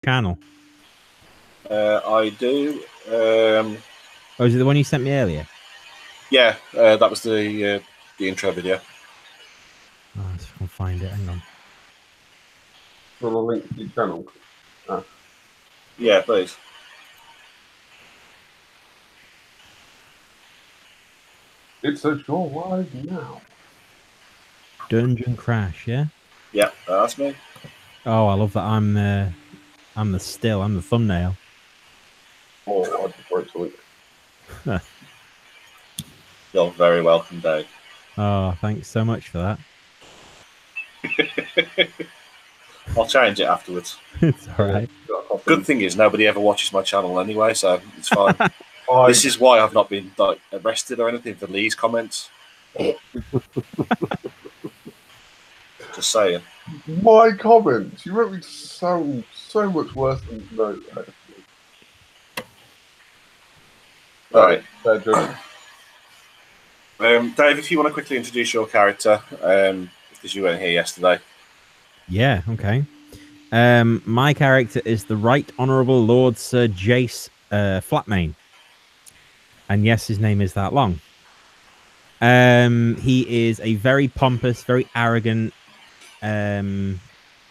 channel? I do. Or is it the one you sent me earlier? Yeah, that was the intro video. Oh, let's see if I can find it. Hang on. On a link to your channel. Yeah, please. It's a show live now. Dungeon Crash, yeah? Yeah, that's me. Oh, I love that. I'm the thumbnail. Oh, I'd prefer it to link. You're very welcome, Dave. Oh, thanks so much for that. I'll change it afterwards. It's all right. Good thing is nobody ever watches my channel anyway, so it's fine. This is why I've not been arrested or anything for Lee's comments. Just saying. My comments. You wrote me to sound so much worse than no. All right. Dave, if you want to quickly introduce your character, because you weren't here yesterday. Yeah, okay. My character is the Right Honourable Lord Sir Jace Flatmane. And yes, his name is that long. He is a very pompous, very arrogant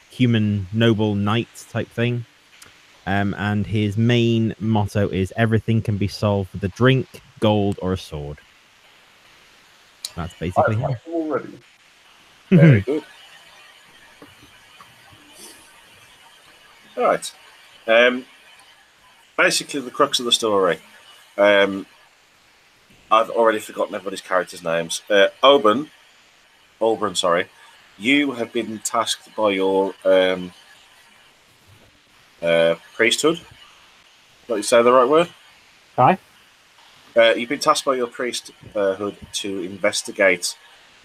human noble knight type thing. And his main motto is everything can be solved with a drink, gold, or a sword. That's basically him. Already. Very good. All right. Basically, the crux of the story. I've already forgotten everybody's characters' names. Oban, sorry. You have been tasked by your priesthood. Did you say the right word? Aye. You've been tasked by your priesthood to investigate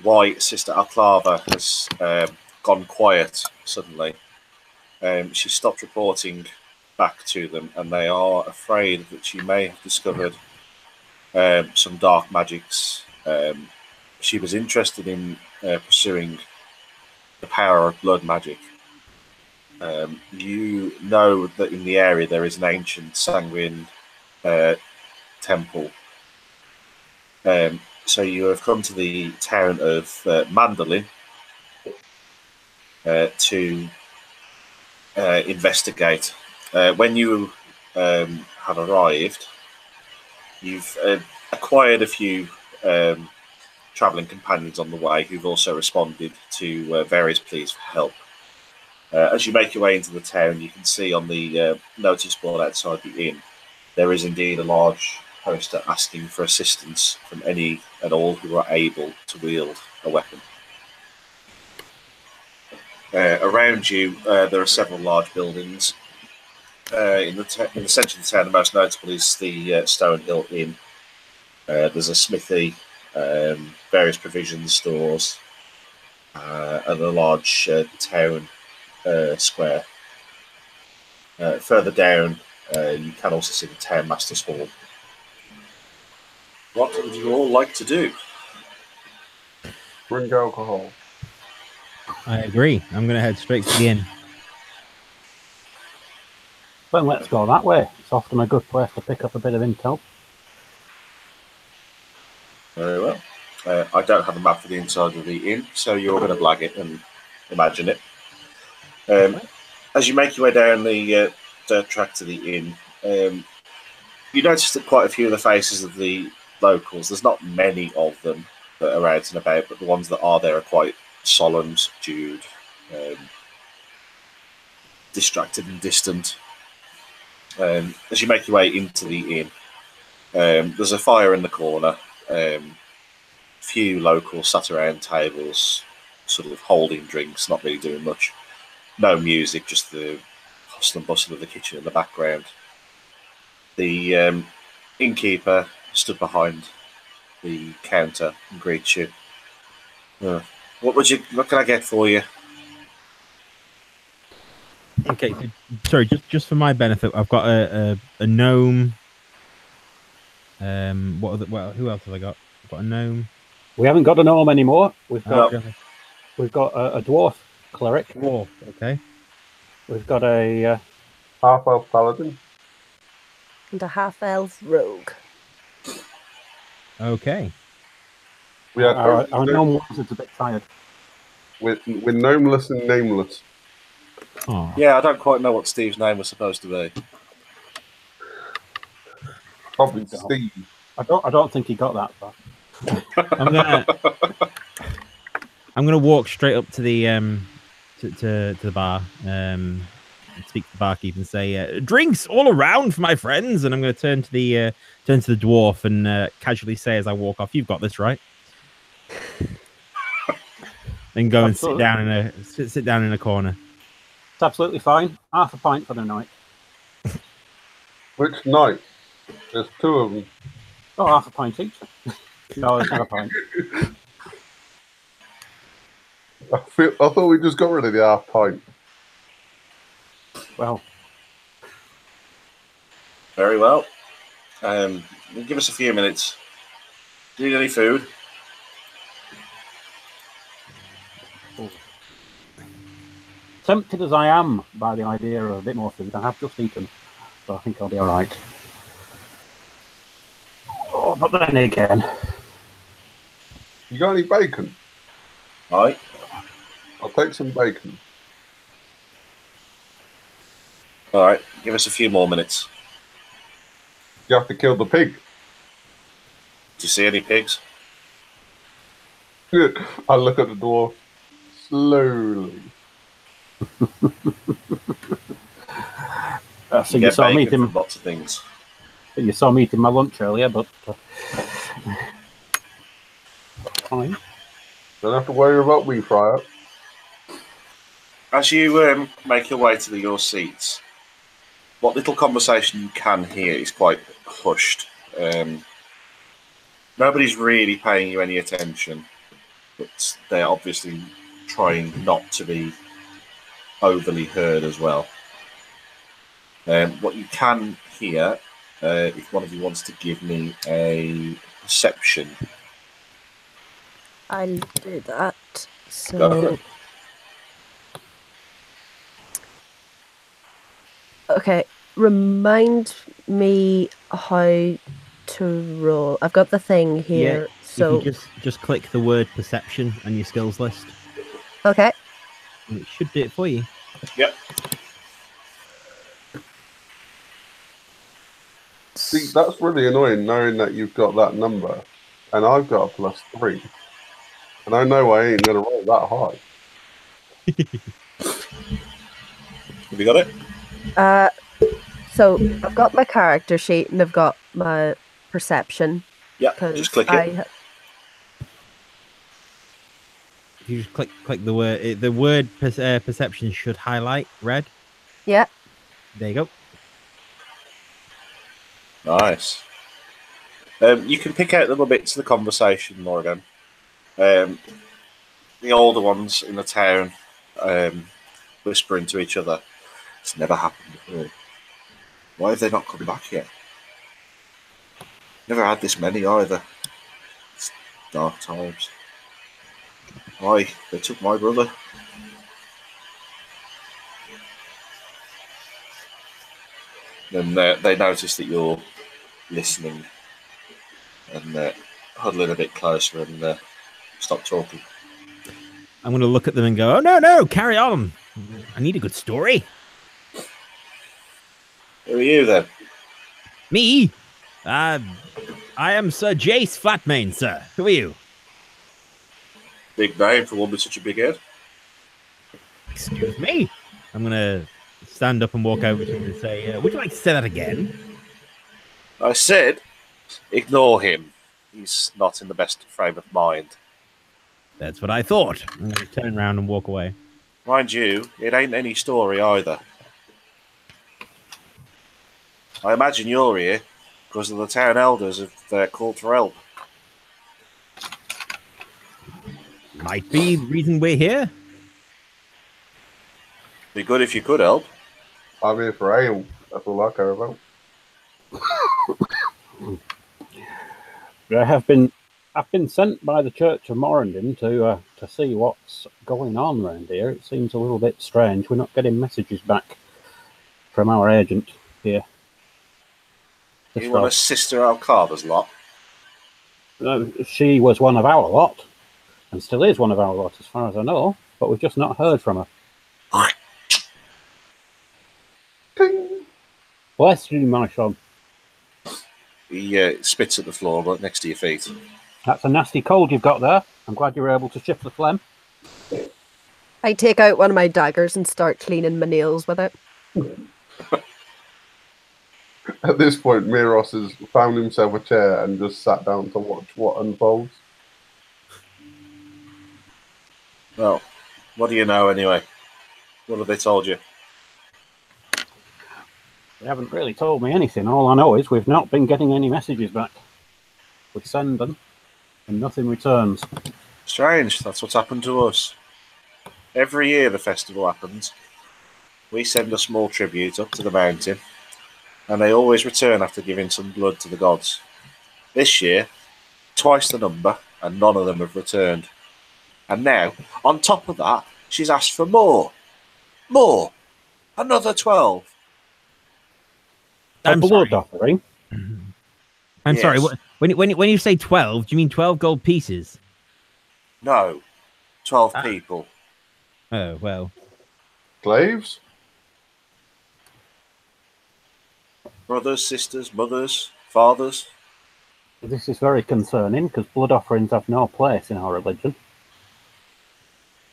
why Sister Alkava has gone quiet suddenly. She stopped reporting back to them, and they are afraid that she may have discovered some dark magics. She was interested in pursuing the power of blood magic. You know that in the area there is an ancient sanguine temple. So you have come to the town of Mandolin to investigate. When you have arrived, you've acquired a few travelling companions on the way who've also responded to various pleas for help. As you make your way into the town, you can see on the notice board outside the inn, there is indeed a large poster asking for assistance from any and all who are able to wield a weapon. Around you, there are several large buildings. In the centre of the town, the most notable is the Stone Hill Inn. There's a smithy, various provision stores, and a large town square. Further down, you can also see the Town Master's Hall. What would you all like to do? Drink alcohol. I agree. I'm going to head straight to the inn. Well, let's go that way. It's often a good place to pick up a bit of intel. Very well. I don't have a map for the inside of the inn, so you're going to blag it and imagine it. As you make your way down the dirt track to the inn, you notice that quite a few of the faces of the locals, there's not many of them that are out and about, but the ones that are there are quite solemn, subdued, distracted and distant. As you make your way into the inn, there's a fire in the corner. Few locals sat around tables, sort of holding drinks, not really doing much. No music, just the hustle and bustle of the kitchen in the background. The innkeeper stood behind the counter and greets you. What can I get for you? Okay, sorry, just for my benefit, I've got a gnome. Who else have I got? I've got a gnome. We haven't got a gnome anymore. We've got Oh, a dwarf cleric. dwarf. Okay. We've got a half-elf paladin. And a half-elf rogue. Okay. We had Our gnome wizard's a bit tired. we're gnomeless and nameless. Oh. Yeah, I don't quite know what Steve's name was supposed to be. Probably God. Steve. I don't think he got that far. I'm gonna walk straight up to the to the bar, speak to the barkeep and say, "Drinks all around for my friends." And I'm gonna turn to the dwarf and casually say as I walk off, "You've got this, right?" Then go Absolutely. and sit down in a corner. It's absolutely fine. Half a pint for the night. Which night? There's two of them. Oh, half a pint each. No, it's not a pint. I thought we just got rid of the half pint. Well, Very well. Give us a few minutes. Do you need any food? tempted as I am by the idea of a bit more food, I have just eaten, so I think I'll be all right. Oh, but then again, You got any bacon? Aye. I'll take some bacon. All right. Give us a few more minutes. You have to kill the pig. Do you see any pigs? I look at the dwarf slowly. so you saw me eating. From lots of things. You saw me eating my lunch earlier, but fine. Don't have to worry about me, Fryer. As you make your way to your seats, what little conversation you can hear is quite hushed. Nobody's really paying you any attention, but they're obviously trying not to be overly heard as well. What you can hear, if one of you wants to give me a perception. I'll do that. Go for So, it. okay, remind me how to roll. I've got the thing here. Yeah, So, you can just click the word perception on your skills list. okay. And it should do it for you. Yep. See, that's really annoying knowing that you've got that number and I've got a +3. And I know I ain't going to roll that high. Have you got it? So I've got my character sheet and I've got my perception. Yeah. Just click it. You just click the word. The word perception should highlight red. Yeah. There you go. Nice. You can pick out little bits of the conversation, Morgan. The older ones in the town whispering to each other. It's never happened before. Why have they not come back yet? Never had this many either. It's dark times. Why? They took my brother. Then they notice that you're listening and huddling a bit closer and stop talking. I'm going to look at them and go, "Oh no, carry on. I need a good story." Who are you then? Me? I am Sir Jace Flatmane, sir. Who are you? Big name for one with such a big head. Excuse me. I'm going to stand up and walk over to him and say, "Would you like to say that again?" I said, ignore him. He's not in the best frame of mind. That's what I thought. I'm going to turn around and walk away. Mind you, it ain't any story either. I imagine you're here because of the town elders have called for help. Might be the reason we're here. Be good if you could help. I'm here for ale. That's all I care about. I've been sent by the Church of Morrendon to see what's going on around here. It seems a little bit strange. We're not getting messages back from our agent here. You want a Sister Alkava's lot? She was one of our lot, and still is one of our lot, as far as I know. But we've just not heard from her. Ting. Bless you, my son. He spits at the floor right next to your feet. That's a nasty cold you've got there. I'm glad you were able to shift the phlegm. I take out one of my daggers and start cleaning my nails with it. At this point, Miros has found himself a chair and just sat down to watch what unfolds. Well, what do you know anyway? What have they told you? They haven't really told me anything. All I know is we've not been getting any messages back. We send them, and nothing returns. Strange, that's what's happened to us. Every year the festival happens, we send a small tribute up to the mountain, and they always return after giving some blood to the gods. This year, twice the number, and none of them have returned. And now, on top of that, she's asked for more. More! Another 12. I'm blood sorry. offering. I'm Yes. sorry. When you say 12, do you mean 12 gold pieces? No. 12 people. Oh, well. Slaves? Brothers, sisters, mothers, fathers. This is very concerning because blood offerings have no place in our religion.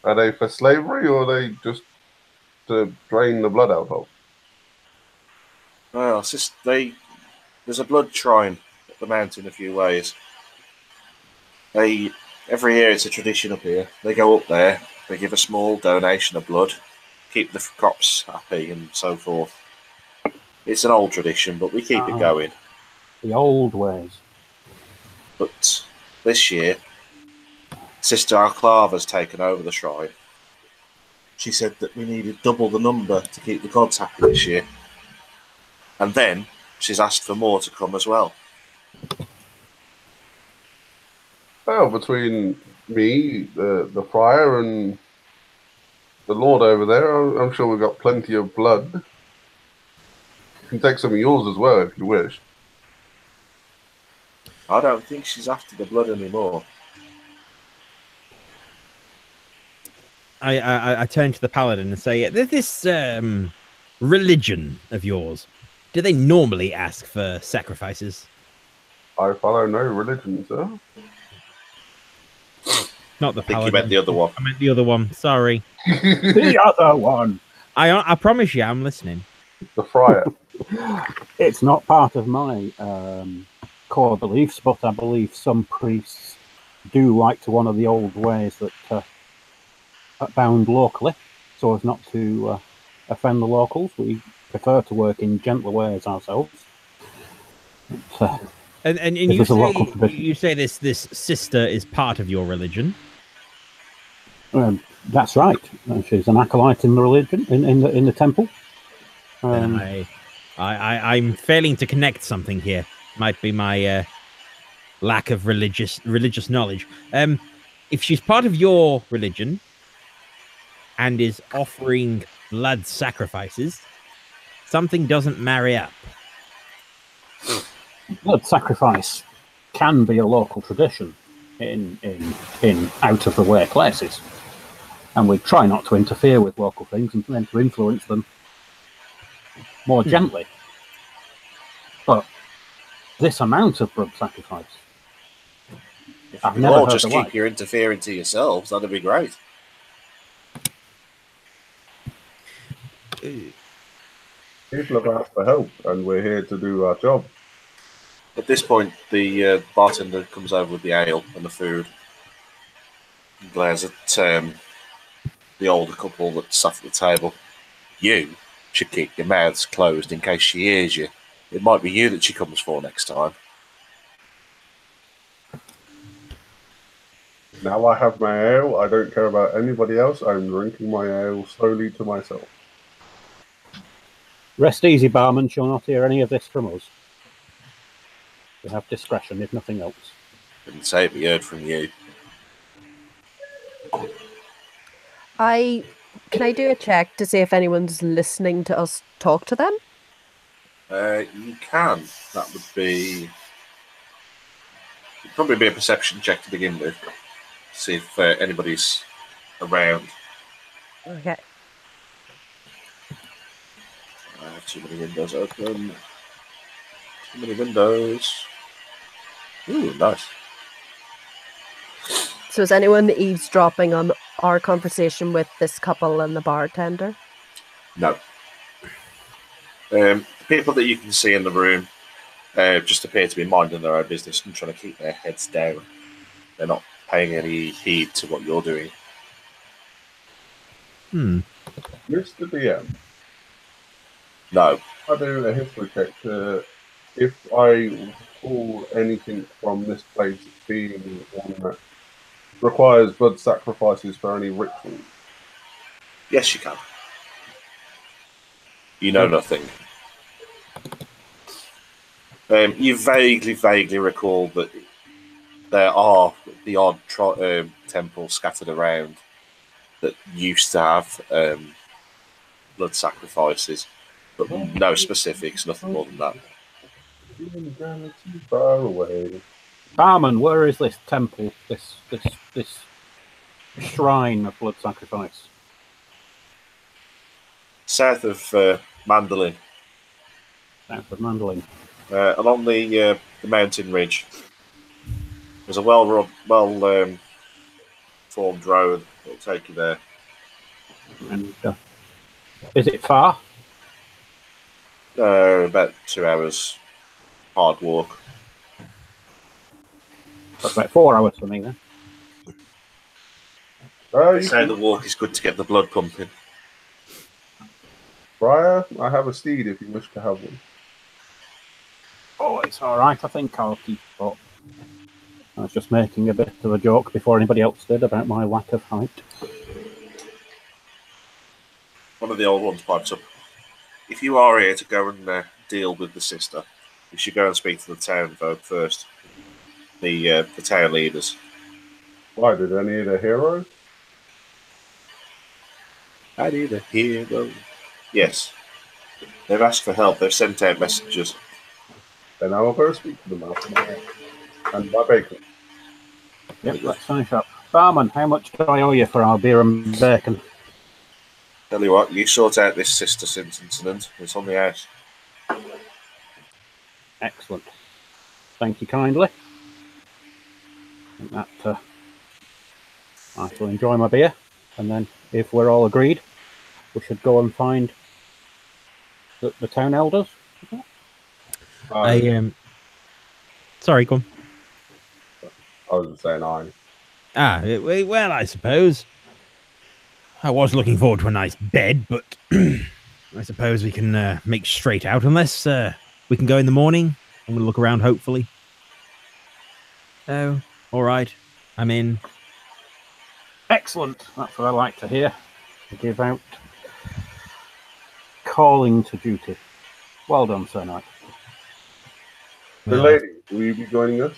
Are they for slavery or are they just to drain the blood out of? Well, there's a blood shrine at the mountain a few ways. Every year it's a tradition up here. They go up there, they give a small donation of blood, keep the crops happy and so forth. It's an old tradition, but we keep it going. The old ways. But this year, Sister Alkava's taken over the shrine. She said that we needed double the number to keep the gods happy this year. And then she's asked for more to come as well. Well, between me, the friar, and the lord over there, I'm sure we've got plenty of blood. You can take some of yours as well if you wish. I don't think she's after the blood anymore. I turn to the paladin and say, this religion of yours, do they normally ask for sacrifices? I follow no religion, sir. Not the I think paladin. you meant the other one. I meant the other one. Sorry. The other one. I promise you, I'm listening. The friar. It's not part of my core beliefs, but I believe some priests do like to one of the old ways that are bound locally, so as not to offend the locals. We prefer to work in gentler ways ourselves. And you say this sister is part of your religion. That's right. She's an acolyte in the religion, in the temple. Then I'm failing to connect something here. Might be my lack of religious knowledge. If she's part of your religion and is offering blood sacrifices, something doesn't marry up. Blood sacrifice can be a local tradition in out of the way places, and we try not to interfere with local things and then to influence them more gently. But this amount of blood sacrifice, If I've you never all heard just the keep like. your interfering to yourselves, that'd be great. People have asked for help, and we're here to do our job. At this point, the bartender comes over with the ale and the food. He glares at the older couple that sat at the table. You should keep your mouths closed in case she hears you. It might be you that she comes for next time. Now I have my ale. I don't care about anybody else. I'm drinking my ale slowly to myself. Rest easy, barman. She'll not hear any of this from us. We have discretion, if nothing else. Didn't say it, we heard from you. I Can I do a check to see if anyone's listening to us talk to them? You can. That would be probably be a perception check to begin with. See if anybody's around. Okay. I have too many windows open. Too many windows. Ooh, nice. So is anyone eavesdropping on our conversation with this couple and the bartender? No. The people that you can see in the room just appear to be minding their own business and trying to keep their heads down. They're not paying any heed to what you're doing. Mr. DM, No. I do a history check if I recall anything from this place being one that requires blood sacrifices for any ritual. Yes, you can. You know nothing. You vaguely recall that there are the odd temple scattered around that used to have blood sacrifices, but no specifics, nothing more than that. Too far away. Barman, where is this temple? This shrine of blood sacrifice? South of Mandolin, South of Mandolin. along the mountain ridge. There's a well formed road that'll take you there. And is it far? About 2 hours hard walk. That's about 4 hours for me then. They say the walk is good to get the blood pumping. Briar, I have a steed if you wish to have one. Oh, it's all right. I think I'll keep up. I was just making a bit of a joke before anybody else did about my lack of height. One of the old ones pipes up. If you are here to go and deal with the sister, you should go and speak to the town folk first. The town leaders. Why, did any of the heroes? I need a hero. Yes. They've asked for help. They've sent out messengers. Then I will go speak to them after my and my bacon. Yep, let's finish up. Barman, how much do I owe you for our beer and bacon? Tell you what, you sort out this sister incident. It's on the house. Excellent. Thank you kindly. I think that I shall enjoy my beer, and then if we're all agreed, we should go and find the town elders. Sorry, go on. I was just saying Well, I suppose. I was looking forward to a nice bed, but I suppose we can make straight out unless we can go in the morning. I'm going to look around, hopefully. Oh, all right. I'm in. Excellent. That's what I like to hear. Give out calling to duty. Well done, Sir Knight. The lady, will you be joining us?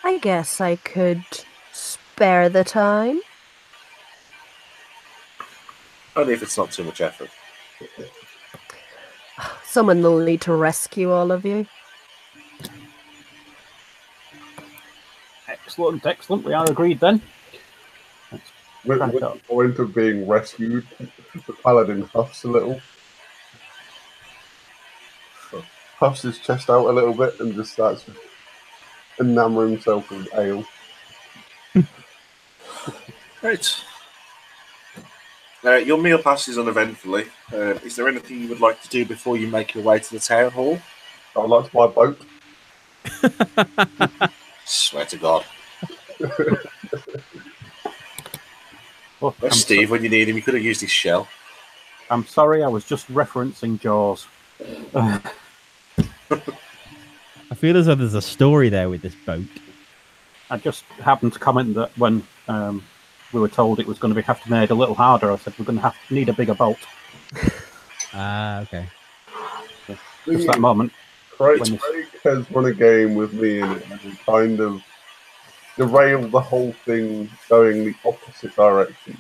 I guess I could spare the time. Only if it's not too much effort. Someone will need to rescue all of you. Excellent, excellent. We are agreed then. With the point of being rescued, the paladin huffs a little. Puffs his chest out a little bit and just starts enamoring himself with ale. Right. Your meal passes uneventfully. Is there anything you would like to do before you make your way to the town hall? I would like to buy a boat. Swear to God. Oh, Where's Steve when you need him? You could have used his shell. I'm sorry, I was just referencing Jaws. I feel as though there's a story there with this boat. I just happened to comment that when we were told it was going to have to be made a little harder, I said we're going to need a bigger bolt. Okay. Just that moment. Craig has run a game with me in it and kind of derailed the whole thing going the opposite direction.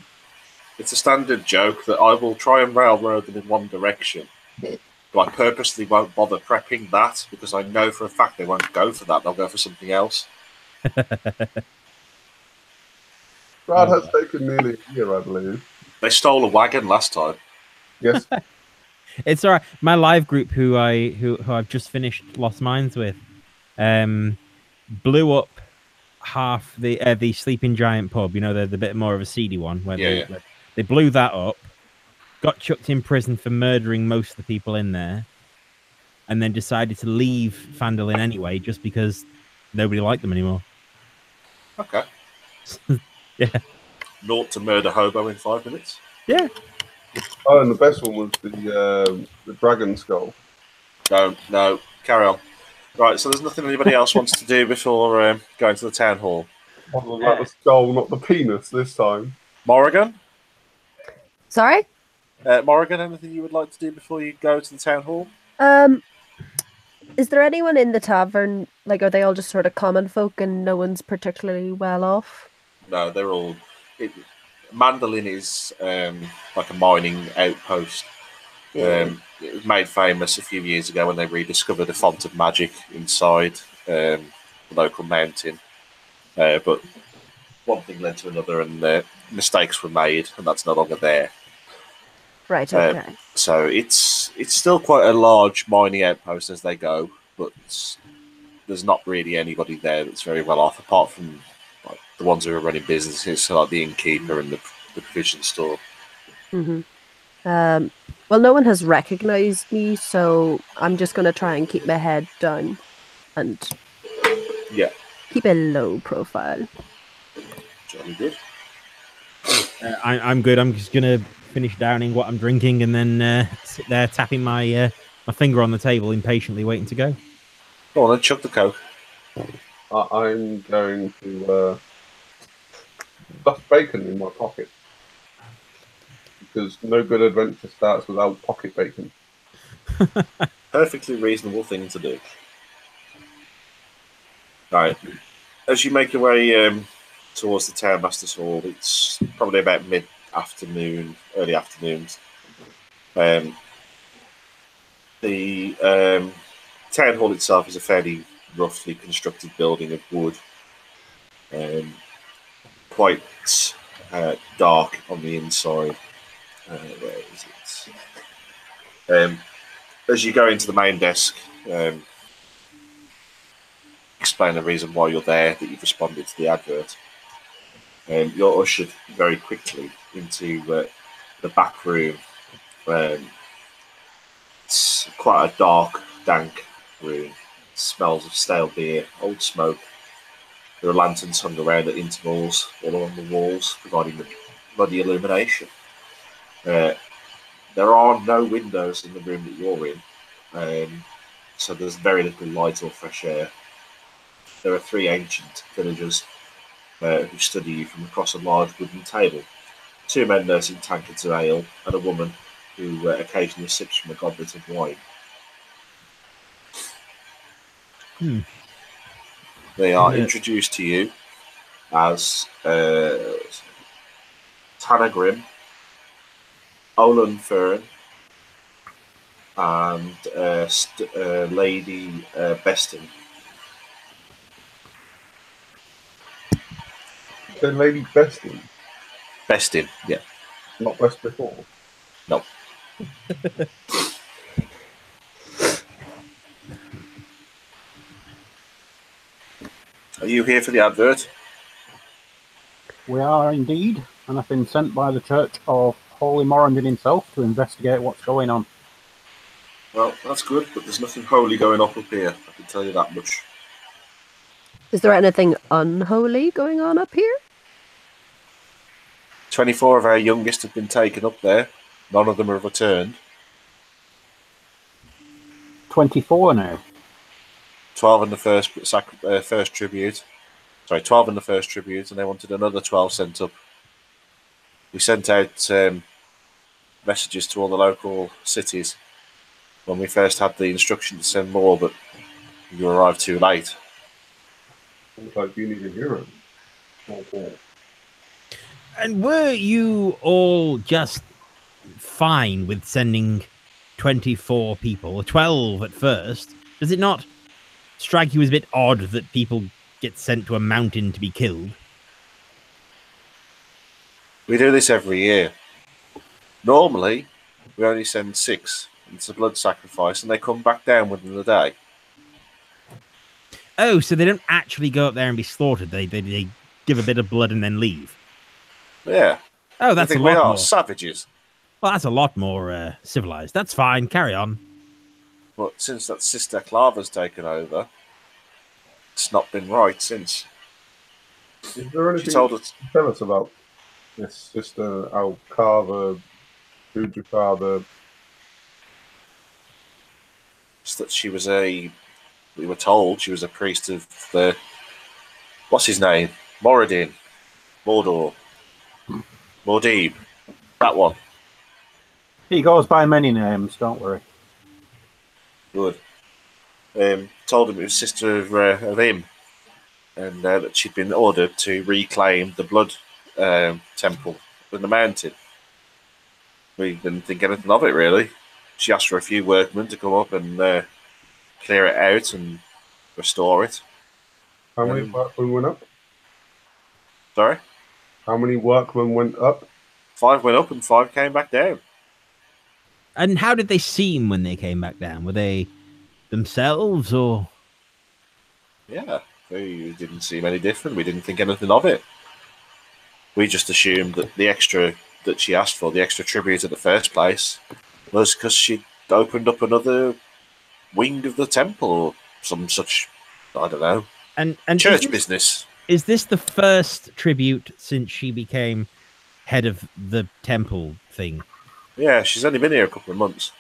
It's a standard joke that I will try and railroad them in one direction, but I purposely won't bother prepping that because I know for a fact they won't go for that. They'll go for something else. Brad has taken nearly a year, I believe. They stole a wagon last time. Yes. It's all right. My live group, who I've just finished Lost Mines with, blew up half the Sleeping Giant pub. You know, the bit more of a seedy one where they blew that up. Got chucked in prison for murdering most of the people in there, and then decided to leave Fandolin anyway, just because nobody liked them anymore. Okay. Yeah. Naught to murder hobo in 5 minutes. Yeah. Oh, and the best one was the dragon skull. No, carry on. Right, so there's nothing anybody else wants to do before going to the town hall. Other than that, the skull, not the penis this time. Morrigan? Sorry? Morrigan, anything you would like to do before you go to the town hall? Is there anyone in the tavern? Like, are they all just sort of common folk and no one's particularly well off? No, they're all... Mandolin is like a mining outpost. It was made famous a few years ago when they rediscovered a font of magic inside the local mountain. But one thing led to another and mistakes were made, and that's no longer there. Right, okay. So it's still quite a large mining outpost as they go, but there's not really anybody there that's very well off, apart from like the ones who are running businesses, so like the innkeeper and the provision store. Mm-hmm. Well, no one has recognized me, so I'm just going to try and keep my head down and keep a low profile. Jolly good. I'm good. I'm just gonna finish downing what I'm drinking and then sit there tapping my my finger on the table, impatiently waiting to go. Go on then, chuck the coke. I'm going to stuff bacon in my pocket. Because no good adventure starts without pocket bacon. Perfectly reasonable thing to do. Right. As you make your way towards the Townmaster's Hall, it's probably about mid-afternoon, early afternoons. The town hall itself is a fairly roughly constructed building of wood. Quite dark on the inside. Where is it? As you go into the main desk, explain the reason why you're there, that you've responded to the advert. You're ushered very quickly into the back room. It's quite a dark, dank room. It smells of stale beer, old smoke. There are lanterns hung around at intervals all along the walls, providing the muddy illumination. There are no windows in the room that you're in, so there's very little light or fresh air. There are 3 ancient villagers who study you from across a large wooden table. 2 men nursing tankards of ale, and a woman who occasionally sips from a goblet of wine. They are introduced to you as Tanagrim, Olin Fern, and Lady Bestin. So Lady Bestin? Bestin, yeah. Not Best Before? No. Are you here for the advert? We are indeed, and I've been sent by the Church of Holy Morrigan himself to investigate what's going on. Well, that's good, but there's nothing holy going up here, I can tell you that much. Is there anything unholy going on up here? 24 of our youngest have been taken up there. None of them have returned. 24 now. 12 in the first tribute. Sorry, 12 in the first tribute, and they wanted another 12 sent up. We sent out messages to all the local cities when we first had the instruction to send more, but you arrived too late. Looks like you need a hero. And were you all just fine with sending 24 people, or 12 at first? Does it not strike you as a bit odd that people get sent to a mountain to be killed? We do this every year. Normally, we only send 6. It's a blood sacrifice, and they come back down within the day. Oh, so they don't actually go up there and be slaughtered. They give a bit of blood and then leave. Yeah. Oh, I that's a think we lot are more. savages. Well, that's a lot more civilized. That's fine. Carry on. But since that Sister Clava's taken over, it's not been right since. Is there anything She told you us. can tell us about this Sister Alkava, Ujakava? That she was we were told she was a priest of the, what's his name? Moradin. Mordor. Mordeeb. That one. He goes by many names, don't worry. Good. Told him it was sister of him, and that she'd been ordered to reclaim the blood temple in the mountain. We didn't think anything of it, really. She asked for a few workmen to come up and clear it out and restore it. How many workmen went up? Sorry? How many workmen went up? 5 went up and 5 came back down. And how did they seem when they came back down? Were they themselves or? Yeah, they didn't seem any different. We didn't think anything of it. We just assumed that the extra that she asked for, the extra tribute in the first place, was because she opened up another wing of the temple or some such, I don't know, and church business. Is this the first tribute since she became head of the temple thing? Yeah, she's only been here a couple of months.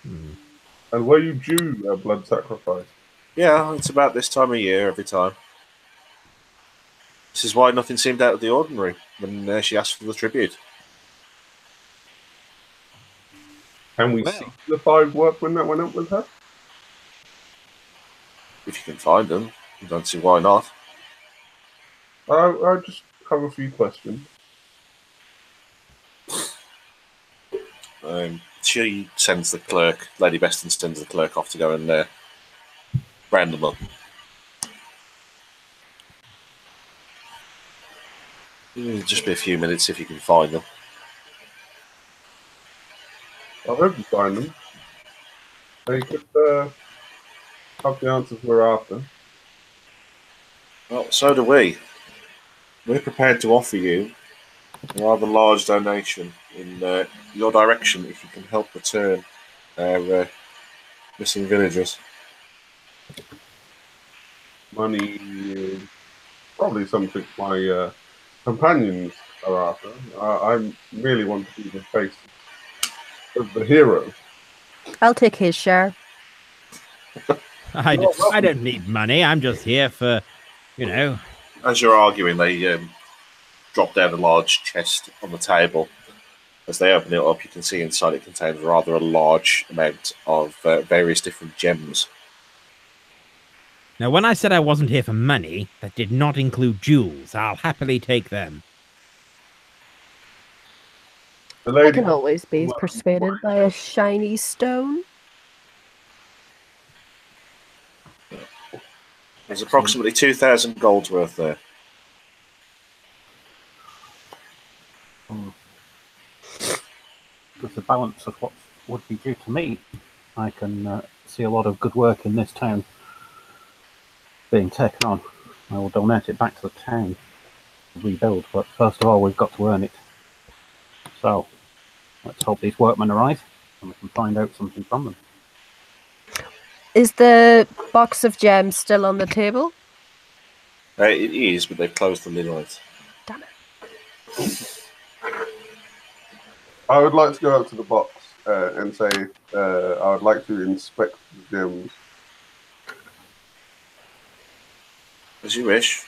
And were you due a blood sacrifice? Yeah, it's about this time of year every time. This is why nothing seemed out of the ordinary when she asked for the tribute. Can we see the 5 workmen that went up with her? If you can find them, I don't see why not. I just have a few questions. She sends the clerk, Lady Beston sends the clerk off to go and round them up. It'll just be a few minutes if you can find them. I hope you find them. They could have the answers we're after. Well, so do we. We're prepared to offer you a rather large donation in your direction if you can help return our missing villagers. Money is probably something my companions are after. I merely want to be the face of the hero. I'll take his share. I don't need money. I'm just here for, As you're arguing, they drop down a large chest on the table. As they open it up, you can see inside it contains rather a large amount of various different gems. Now, when I said I wasn't here for money, that did not include jewels. I'll happily take them. I can always be persuaded by a shiny stone. There's approximately 2,000 gold's worth there. With the balance of what would be due to me, I can see a lot of good work in this town being taken on. I will donate it back to the town to rebuild, but first of all, we've got to earn it. So, let's hope these workmen arrive and we can find out something from them. Is the box of gems still on the table? It is, but they've closed the lid on it. Damn it. I would like to go out to the box and say I would like to inspect the gems. As you wish.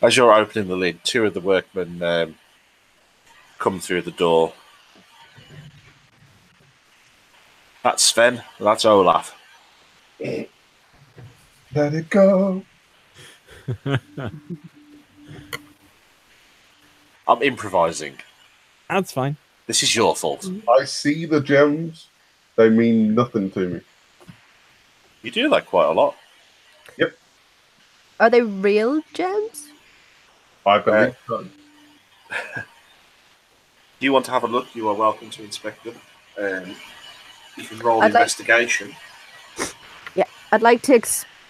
As you're opening the lid, 2 of the workmen come through the door. That's Sven, that's Olaf. Let it go. I'm improvising. That's fine. This is your fault. I see the gems. They mean nothing to me. You do that quite a lot. Yep, Are they real gems? I believe so. Do you want to have a look? You are welcome to inspect them. You can roll I'd like- investigation. Yeah, I'd like to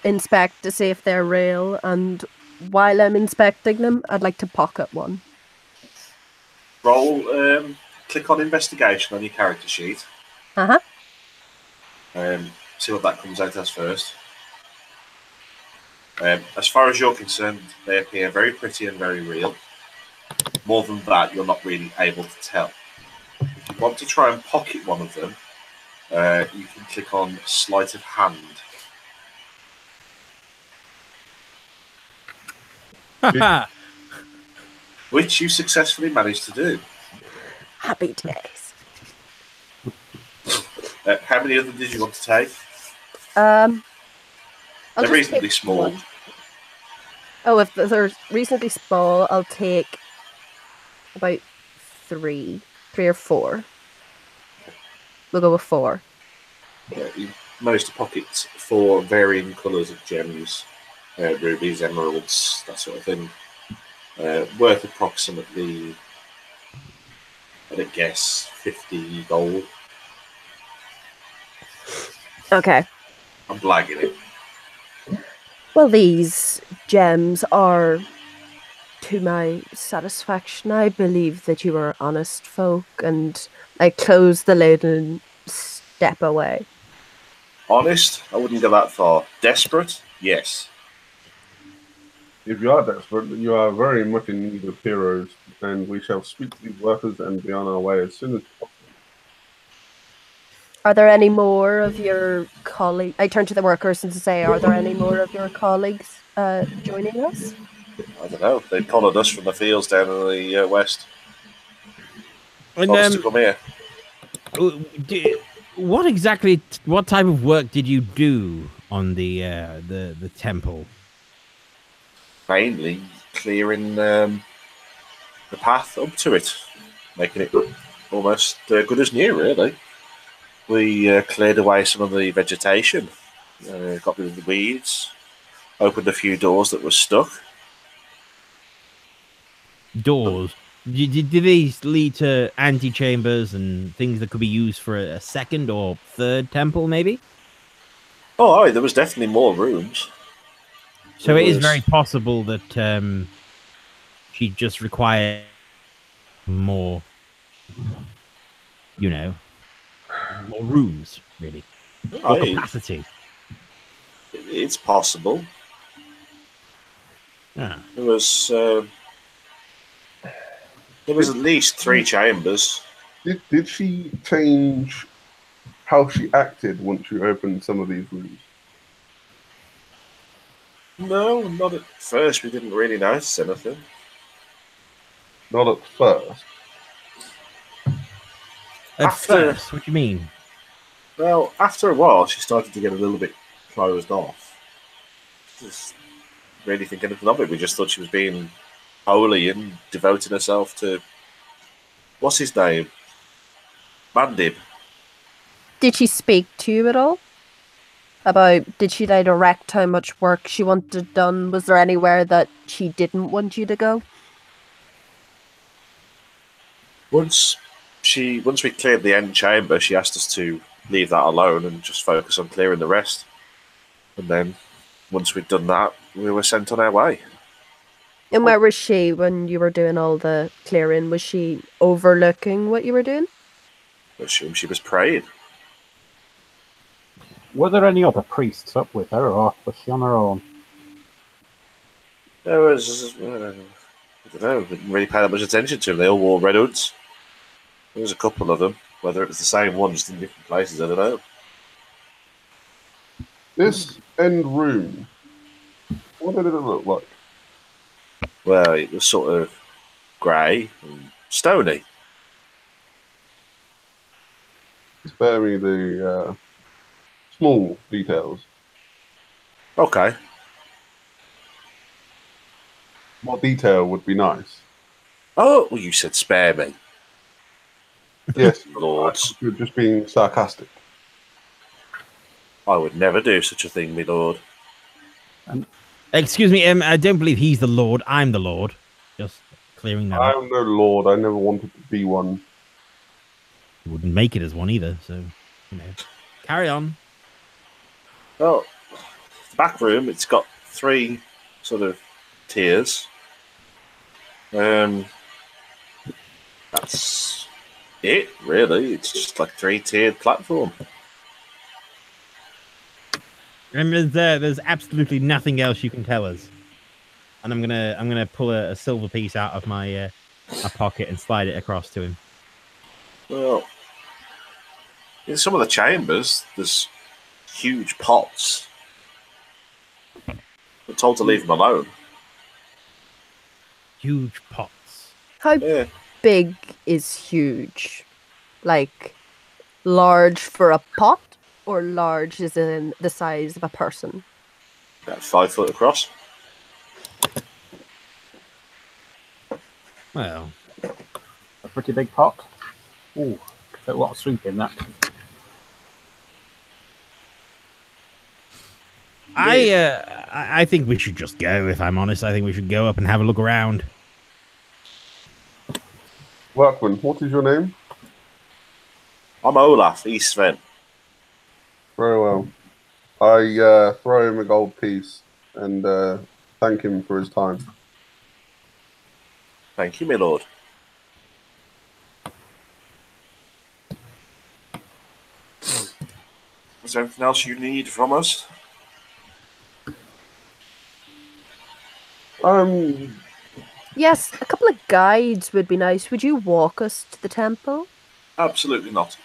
inspect to see if they're real, and while I'm inspecting them, I'd like to pocket one. Roll. Click on investigation on your character sheet. Uh-huh. See what that comes out as first. As far as you're concerned, they appear very pretty and very real. More than that, you're not really able to tell. If you want to try and pocket one of them, you can click on sleight of hand. Which you successfully managed to do. Happy days. How many of them did you want to take? I'll They're just reasonably take small. one. Oh, if they're reasonably small, I'll take about 3 or 4. We'll go with 4. You managed to pocket 4 varying colours of gems, rubies, emeralds, that sort of thing. Worth approximately, I'd guess, 50 gold. Okay. I'm blagging it. Well, these gems are to my satisfaction. I believe that you are honest folk, and I close the lid and step away. Honest? I wouldn't go that far. Desperate? Yes. If you are desperate, you are very much in need of heroes, and we shall speak to these workers and be on our way as soon as possible. Are there any more of your colleagues? I turn to the workers and say, are there any more of your colleagues joining us? I don't know. They followed us from the fields down in the west. And, Told us to come here. what type of work did you do on the temple? Mainly clearing the path up to it, making it almost good as new, really. We cleared away some of the vegetation, got rid of the weeds, opened a few doors that were stuck. Doors. Did these lead to antechambers and things that could be used for a second or third temple, maybe? Oh, there was definitely more rooms. So it is very possible that she just required more, more rooms, really. More capacity. It's possible. Ah. There was at least 3 chambers. Did she change how she acted once you opened some of these rooms? No, not at first. We didn't really notice anything. Not at first. At first? What do you mean? Well, after a while, she started to get a little bit closed off. Just really think anything of it. We just thought she was being holy and devoting herself to, what's his name? Mandib. Did she speak to you at all? Did she direct how much work she wanted done? Was there anywhere that she didn't want you to go? Once we cleared the end chamber, she asked us to leave that alone and just focus on clearing the rest. And then, once we'd done that, we were sent on our way. And where was she when you were doing all the clearing? Was she overlooking what you were doing? I assume she was praying. Were there any other priests up with her, or was she on her own? There was, I don't know, didn't really pay that much attention to them. They all wore red hoods. There was a couple of them. Whether it was the same one, just in different places, I don't know. This end room, what did it look like? Well, it was sort of grey and stony. Spare me the small details. Okay. More detail would be nice. Oh, well, you said spare me, Yes, lords. you're just being sarcastic. I would never do such a thing, my lord. Excuse me, I don't believe he's the Lord. I'm the Lord. Just clearing that up. I'm no lord. I never wanted to be one. He wouldn't make it as one either, so, you know. Carry on. Well, the back room, it's got 3 sort of tiers. That's it, really. It's just like 3-tiered platform. And there's absolutely nothing else you can tell us. And I'm gonna pull a silver piece out of my my pocket and slide it across to him. Well, in some of the chambers, there's huge pots. We're told to leave them alone. Huge pots. How Yeah, big is huge? Like large for a pot, or large is in the size of a person? about 5 foot across. Well, A pretty big pot. Ooh, a lot of soup in that. I think we should just go. If I'm honest, I think we should go up and have a look around. Workman, what is your name? I'm Olaf, he's Sven. Very well. I throw him a gold piece and thank him for his time. Thank you, my lord. Is there anything else you need from us? Yes, a couple of guides would be nice. Would you walk us to the temple? Absolutely not.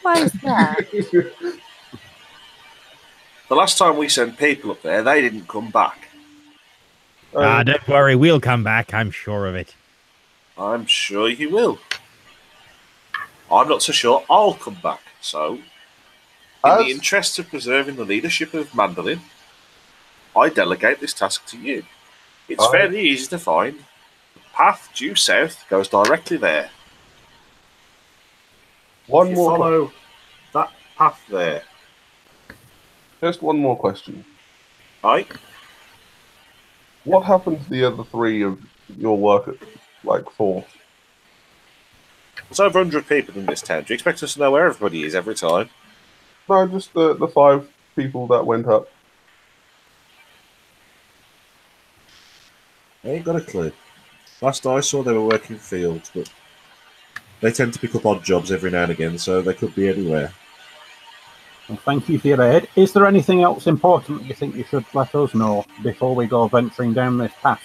Why is that? The last time we sent people up there, they didn't come back. Don't worry, we'll come back. I'm sure of it. I'm sure you will. I'm not so sure I'll come back. So, in the interest of preserving the leadership of Mandolin, I delegate this task to you. It's fairly easy to find. The path due south goes directly there. One more. Follow that path there. Just one more question. Right? What happened to the other 3 of your work at, like, 4? There's over 100 people in this town. Do you expect us to know where everybody is every time? No, just the 5 people that went up. I ain't got a clue. Last I saw, they were working fields, but they tend to pick up odd jobs every now and again, so they could be anywhere. Well, thank you for your aid. Is there anything else important you think you should let us know before we go venturing down this path?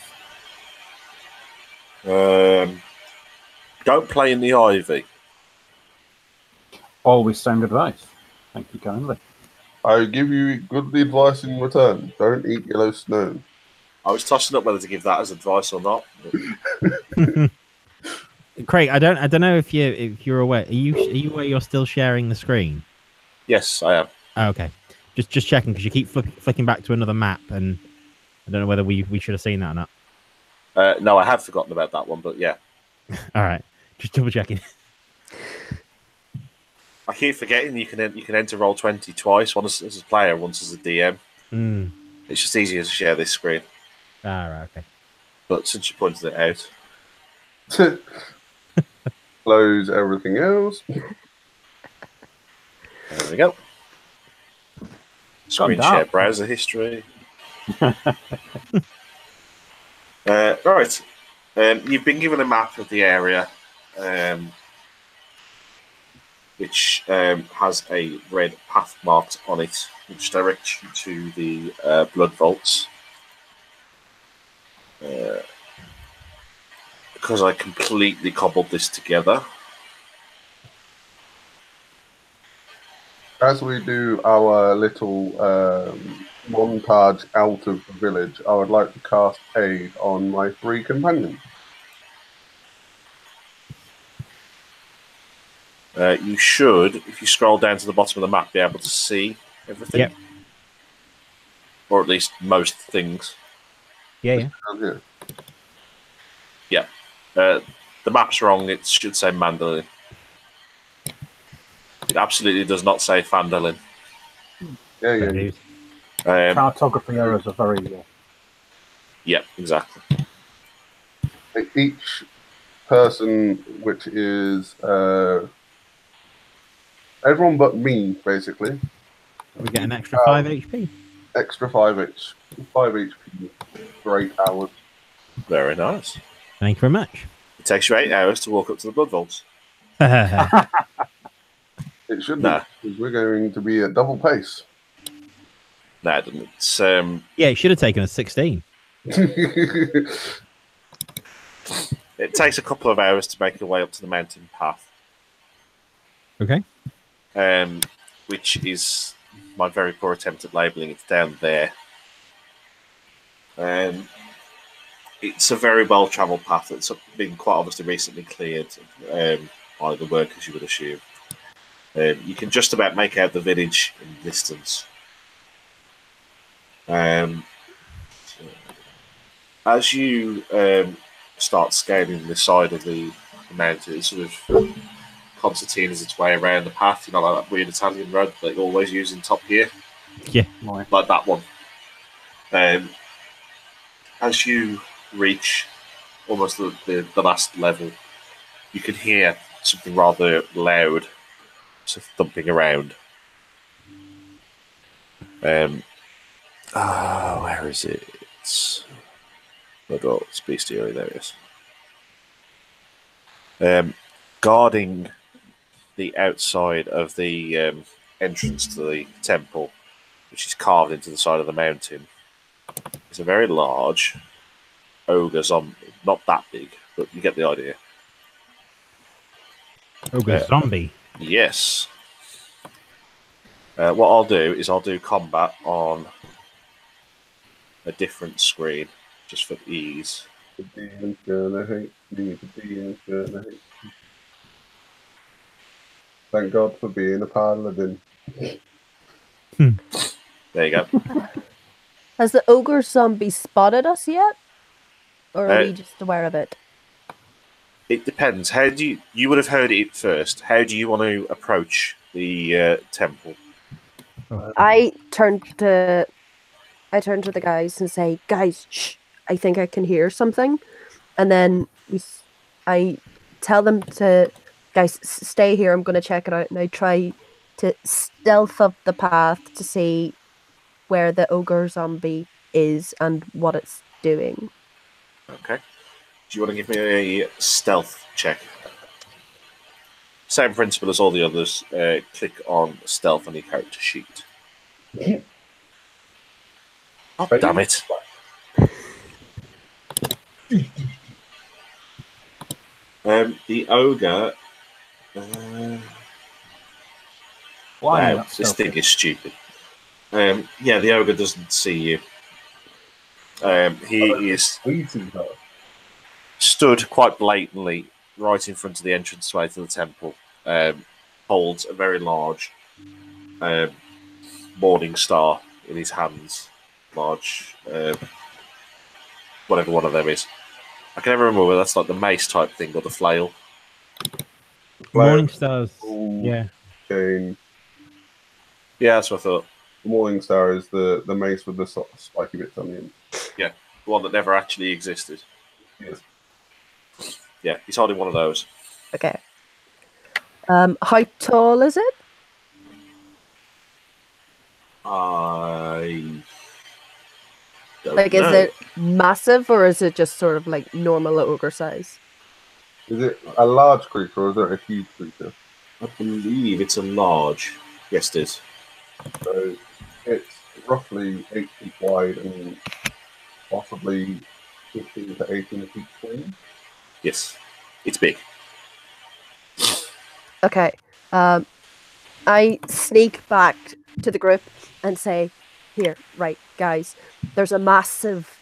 Don't play in the ivy. Always sound advice. Thank you kindly. I give you good advice in return. Don't eat yellow snow. I was tossing up whether to give that as advice or not. Craig, I don't know if you're aware. Are you aware you're still sharing the screen? Yes, I am. Oh, okay, just checking because you keep flicking back to another map, and I don't know whether we should have seen that or not. No, I have forgotten about that one, but yeah. All right, just double checking. I keep forgetting you can enter Roll20 twice, once as a player, once as a DM. It's just easier to share this screen. Ah, right, okay. But since you pointed it out, Close everything else. there we go. Screen share browser history. Right. You've been given a map of the area, which has a red path marked on it, which directs you to the blood vaults. Because I completely cobbled this together. As we do our little montage out of the village, I would like to cast aid on my 3 companions. You should, if you scroll down to the bottom of the map, be able to see everything. Yep. or at least most things. Yeah. Down here. Yeah. The map's wrong. It should say Mandolin. It absolutely does not say Fandolin. Yeah, Fair yeah. dues. Cartography errors are very. Yeah, exactly. Each person, which is everyone but me, basically, We get an extra 5 HP. extra 5 HP for 8 hours. Very nice. Thank you very much. It takes you 8 hours to walk up to the Blood Vaults. It should Nah. be, because we're going to be at double pace. No, it doesn't. It's, Yeah, it should have taken us 16. it takes a couple of hours to make your way up to the mountain path, Okay. which is my very poor attempt at labelling. It's down there. It's a very well-travelled path that's been quite obviously recently cleared by the workers, you would assume. You can just about make out the village in distance. As you start scaling the side of the mountain, it sort of concertinas its way around the path, like that weird Italian road that they always use in Top Gear. Yeah. Like that one. As you reach almost the last level, you can hear something rather loud sort of thumping around. Where is it? It's bestiary, there it is. Guarding the outside of the entrance to the temple, which is carved into the side of the mountain, is a very large ogre zombie. Not that big, but you get the idea. Ogre zombie. Yes. What I'll do is I'll do combat on a different screen, just for ease. The demon's gonna hate me, the demon's gonna hate me. Thank God for being a paladin. There you go. Has the ogre zombie spotted us yet? Or are we just aware of it? It depends. How do you would have heard it first? How do you want to approach the temple? I turn to the guys and say, "Guys, shh! I think I can hear something." And then I tell them to, "Guys, stay here. I'm going to check it out." And I try to stealth up the path to see where the ogre zombie is and what it's doing. Okay. Do you want to give me a stealth check? Same principle as all the others. Click on stealth on your character sheet. Oh, damn it. The ogre... wow, this thing is stupid. Yeah, the ogre doesn't see you. He is stood quite blatantly right in front of the entranceway to the temple. Holds a very large morning star in his hands. Large, whatever one of them is. I can never remember whether that's like the mace type thing or the flail. Morning stars. Yeah. Chain. Yeah, that's what I thought. The Morning Star is the mace with the spiky bits on the end. Yeah, the one that never actually existed. Yes. Yeah, he's holding one of those. Okay. How tall is it? I don't Like, know. is it massive or is it just sort of like normal ogre size? Is it a large creature or is it a huge creature? I believe it's a large. Yes, it is. So it's roughly 8 feet wide and possibly 15 to 18 feet tall. Yes, it's big. Okay. I sneak back to the group and say, "Here, right, guys. There's a massive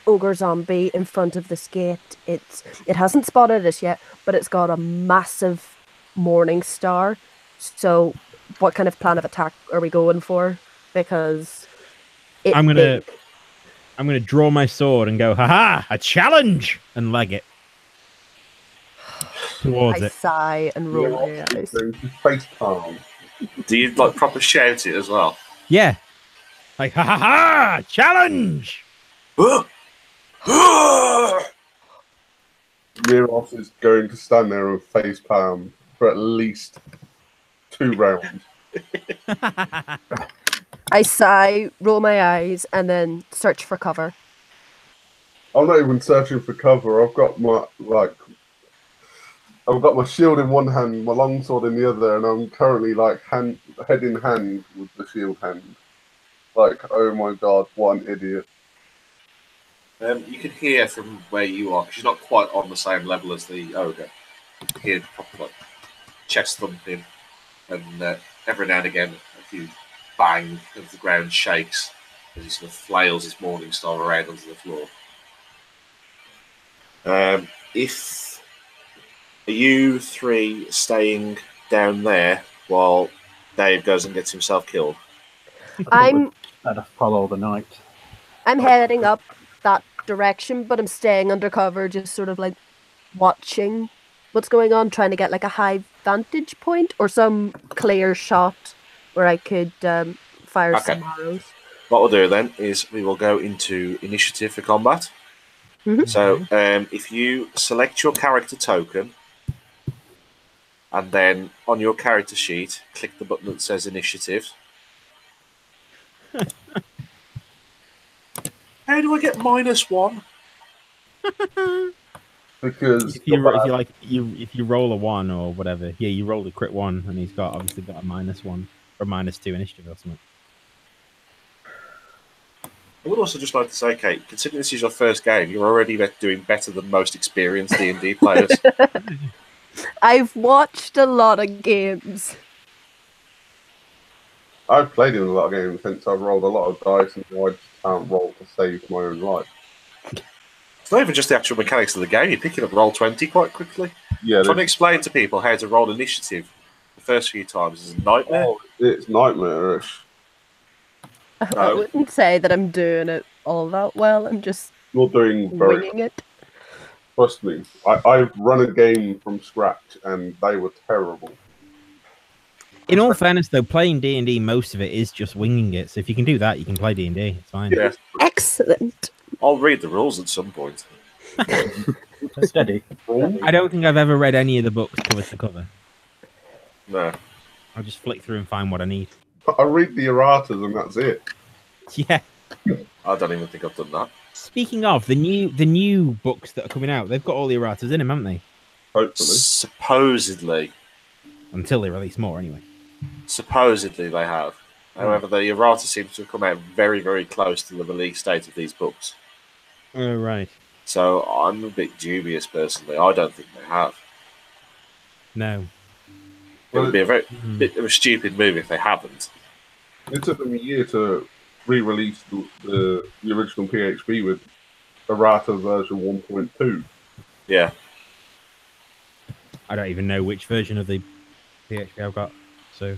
ogre zombie in front of this gate. It hasn't spotted us yet, but it's got a massive morning star. So, what kind of plan of attack are we going for? Because it I'm gonna big. draw my sword and go, haha, a challenge, and leg it towards I it. sigh and roll my Miros eyes. is going to face palm. Do you like proper shout it as well? Yeah, like ha ha ha, challenge. Miros is going to stand there and face palm for at least 2 rounds. I sigh, roll my eyes, and then search for cover. I'm not even searching for cover. I've got my shield in one hand, my longsword in the other, and I'm currently like head in hand with the shield hand. Like, oh my god, what an idiot! You can hear from where you are, because you're not quite on the same level as the ogre. You can hear proper like chest thumping, and every now and again a few bang as the ground shakes as he sort of flails his morning star around onto the floor. If are you 3 staying down there while Dave goes and gets himself killed? I'm Better follow the knight. heading up that direction, but I'm staying undercover, just sort of like watching what's going on, trying to get like a high vantage point or some clear shot where I could fire Okay. some arrows. What we'll do then is we will go into initiative for combat. Mhm. So if you select your character token and then on your character sheet click the button that says initiative. How do I get -1? Because if you roll a 1 or whatever, yeah, you rolled a crit 1, and he's obviously got a -1 or -2 initiative or something. I would also just like to say, Kate, considering this is your first game, you're already doing better than most experienced D&D players. I've watched a lot of games. I've played in a lot of games since I've rolled a lot of dice and I just can't roll to save my own life. It's not even just the actual mechanics of the game. You're picking up Roll20 quite quickly. Yeah, Trying to explain to people how to roll initiative the first few times is a nightmare. it's nightmarish. I wouldn't say that I'm doing it all that well. I'm just You're doing very winging it. Trust me, I've run a game from scratch and they were terrible. In all fairness, though, playing D&D, most of it is just winging it. So if you can do that, you can play D&D. It's fine. Yeah, Excellent. I'll read the rules at some point. Steady. I don't think I've ever read any of the books cover to cover. No. I'll just flick through and find what I need. I read the erratas and that's it. Yeah. I don't even think I've done that. Speaking of the new books that are coming out, they've got all the erratas in them, haven't they? Hopefully. Supposedly. Until they release more, anyway. Supposedly they have. However, the errata seems to have come out very, very close to the release date of these books. Oh, right. So I'm a bit dubious, personally. I don't think they have. No. It would be a very bit of a stupid move if they haven't. It took them a year to re-release the original PHP with errata version 1.2. Yeah. I don't even know which version of the PHP I've got. So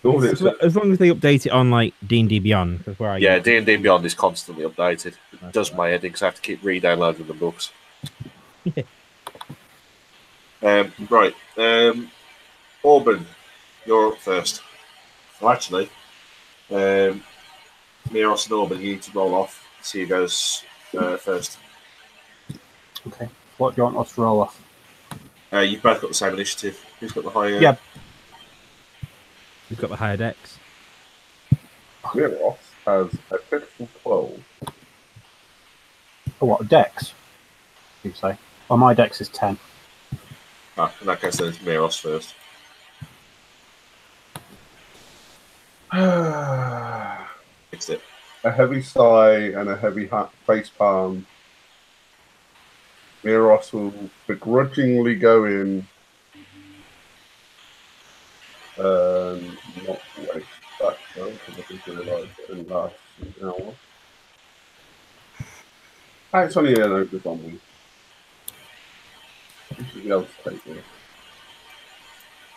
as long as they update it on like D&D Beyond, because where I Yeah, D&D Beyond is constantly updated. It does my head in because I have to keep re-downloading the books. Right. Auburn, you're up first. Well, actually, Miros and Auburn, you need to roll off. See who goes first. Okay. What do you want us to roll off? You've both got the same initiative. Who's got the higher? Yeah. We've got the higher decks. Miros has a pitiful 12. Oh, what, dex? You say? Well, my dex is 10. Ah, in that case, then it's Miros first. Fixed it. A heavy sigh and a heavy face palm. Miros will begrudgingly go in and not waste that time because I think realize it in last hour. It's only an opus on me. You should be able to take it.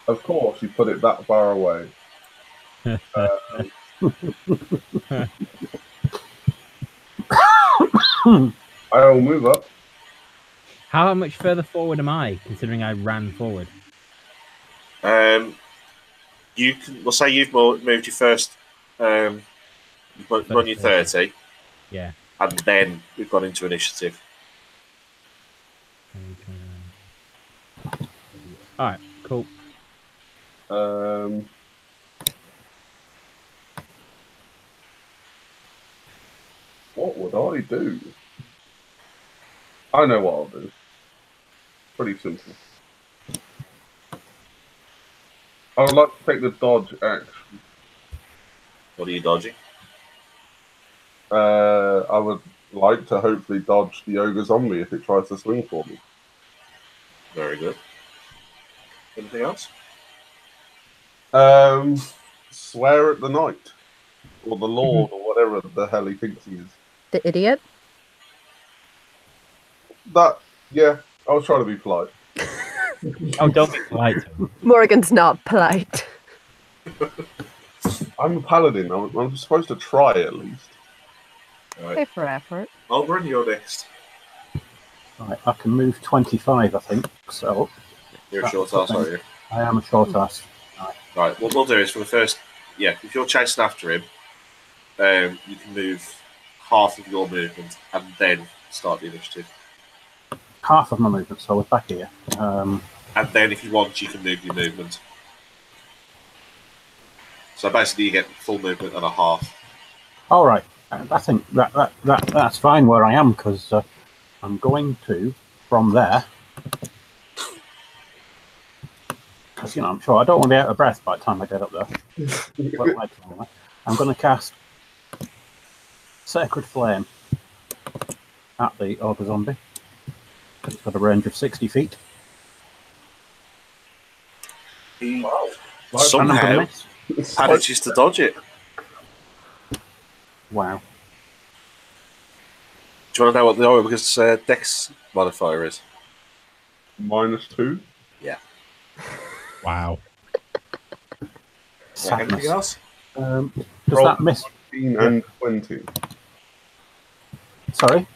Of course, you put it that far away. I'll move up. How much further forward am I, considering I ran forward? You can. We'll say you've moved your first. Run your 30, Yeah. and then we've gone into initiative. All right. Cool. What would I do? I know what I'll do. Pretty simple. I would like to take the dodge action. What are you dodging? I would like to hopefully dodge the ogre zombie if it tries to swing for me. Very good. Anything else? Swear at the knight. Or the lord, or whatever the hell he thinks he is. The idiot. Yeah, I was trying to be polite. Oh, don't be polite. Morgan's not polite. I'm a paladin. I'm supposed to try at least. Right. Pay for effort. Oberon, you're next. Right, I can move 25, I think. So You're a short ass, are you? I am a short ass. Right, what we'll do is for the first, if you're chasing after him, you can move half of your movement and then start the initiative. Half of my movement, so we're back here. And then if you want, you can move your movement. So basically you get full movement and a half. All right. I think that's fine where I am, because I'm going to, from there, because, I'm sure I don't want to be out of breath by the time I get up there. I'm going to cast Sacred Flame at the ogre zombie. It's got a range of 60 feet. He And I'm gonna somehow miss. manages to dodge it. Wow. Do you want to know what the ogre's dex modifier is? -2. Yeah. Wow. Sadness. Anything else? Does Roll that miss? 19 and 20. Sorry?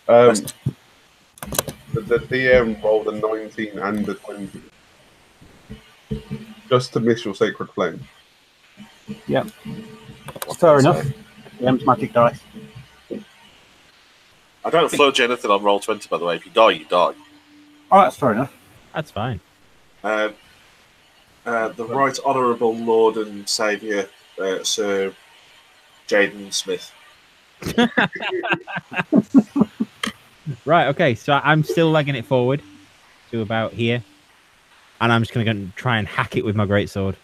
The DM rolled a 19 and a 20. Just to miss your Sacred Flame. Yeah. Fair enough. DM's magic dice. I don't float anything on roll 20, by the way. If you die, you die. Oh, that's fair enough. That's fine. The Right Honourable Lord and Saviour, Sir Jaden Smith. Right. Okay. So I'm still legging it forward to about here, and I'm just going to go and try and hack it with my greatsword.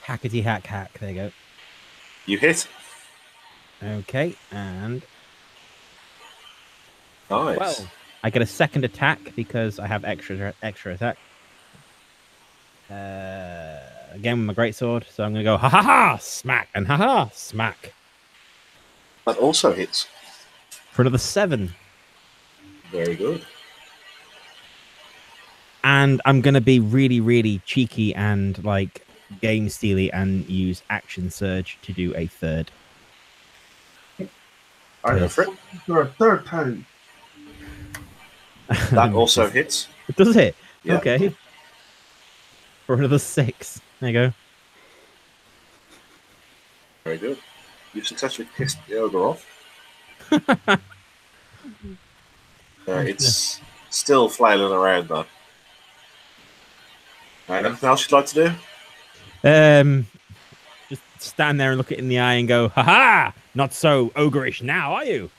Hackety hack hack. There you go. You hit. Okay, and Nice. well, I get a second attack because I have extra attack. Again with my greatsword, so I'm gonna go ha ha ha smack and ha ha smack That also hits. for another 7. Very good. And I'm gonna be really, really cheeky and like game steely and use action surge to do a third. I Go for it. for a third time. That also hits. Does it? Yeah. Okay. For another 6. There you go. Very good. You've successfully pissed the ogre off. It's still flailing around though. Anything else you'd like to do? Just stand there and look it in the eye and go, ha ha! Not so ogreish now, are you?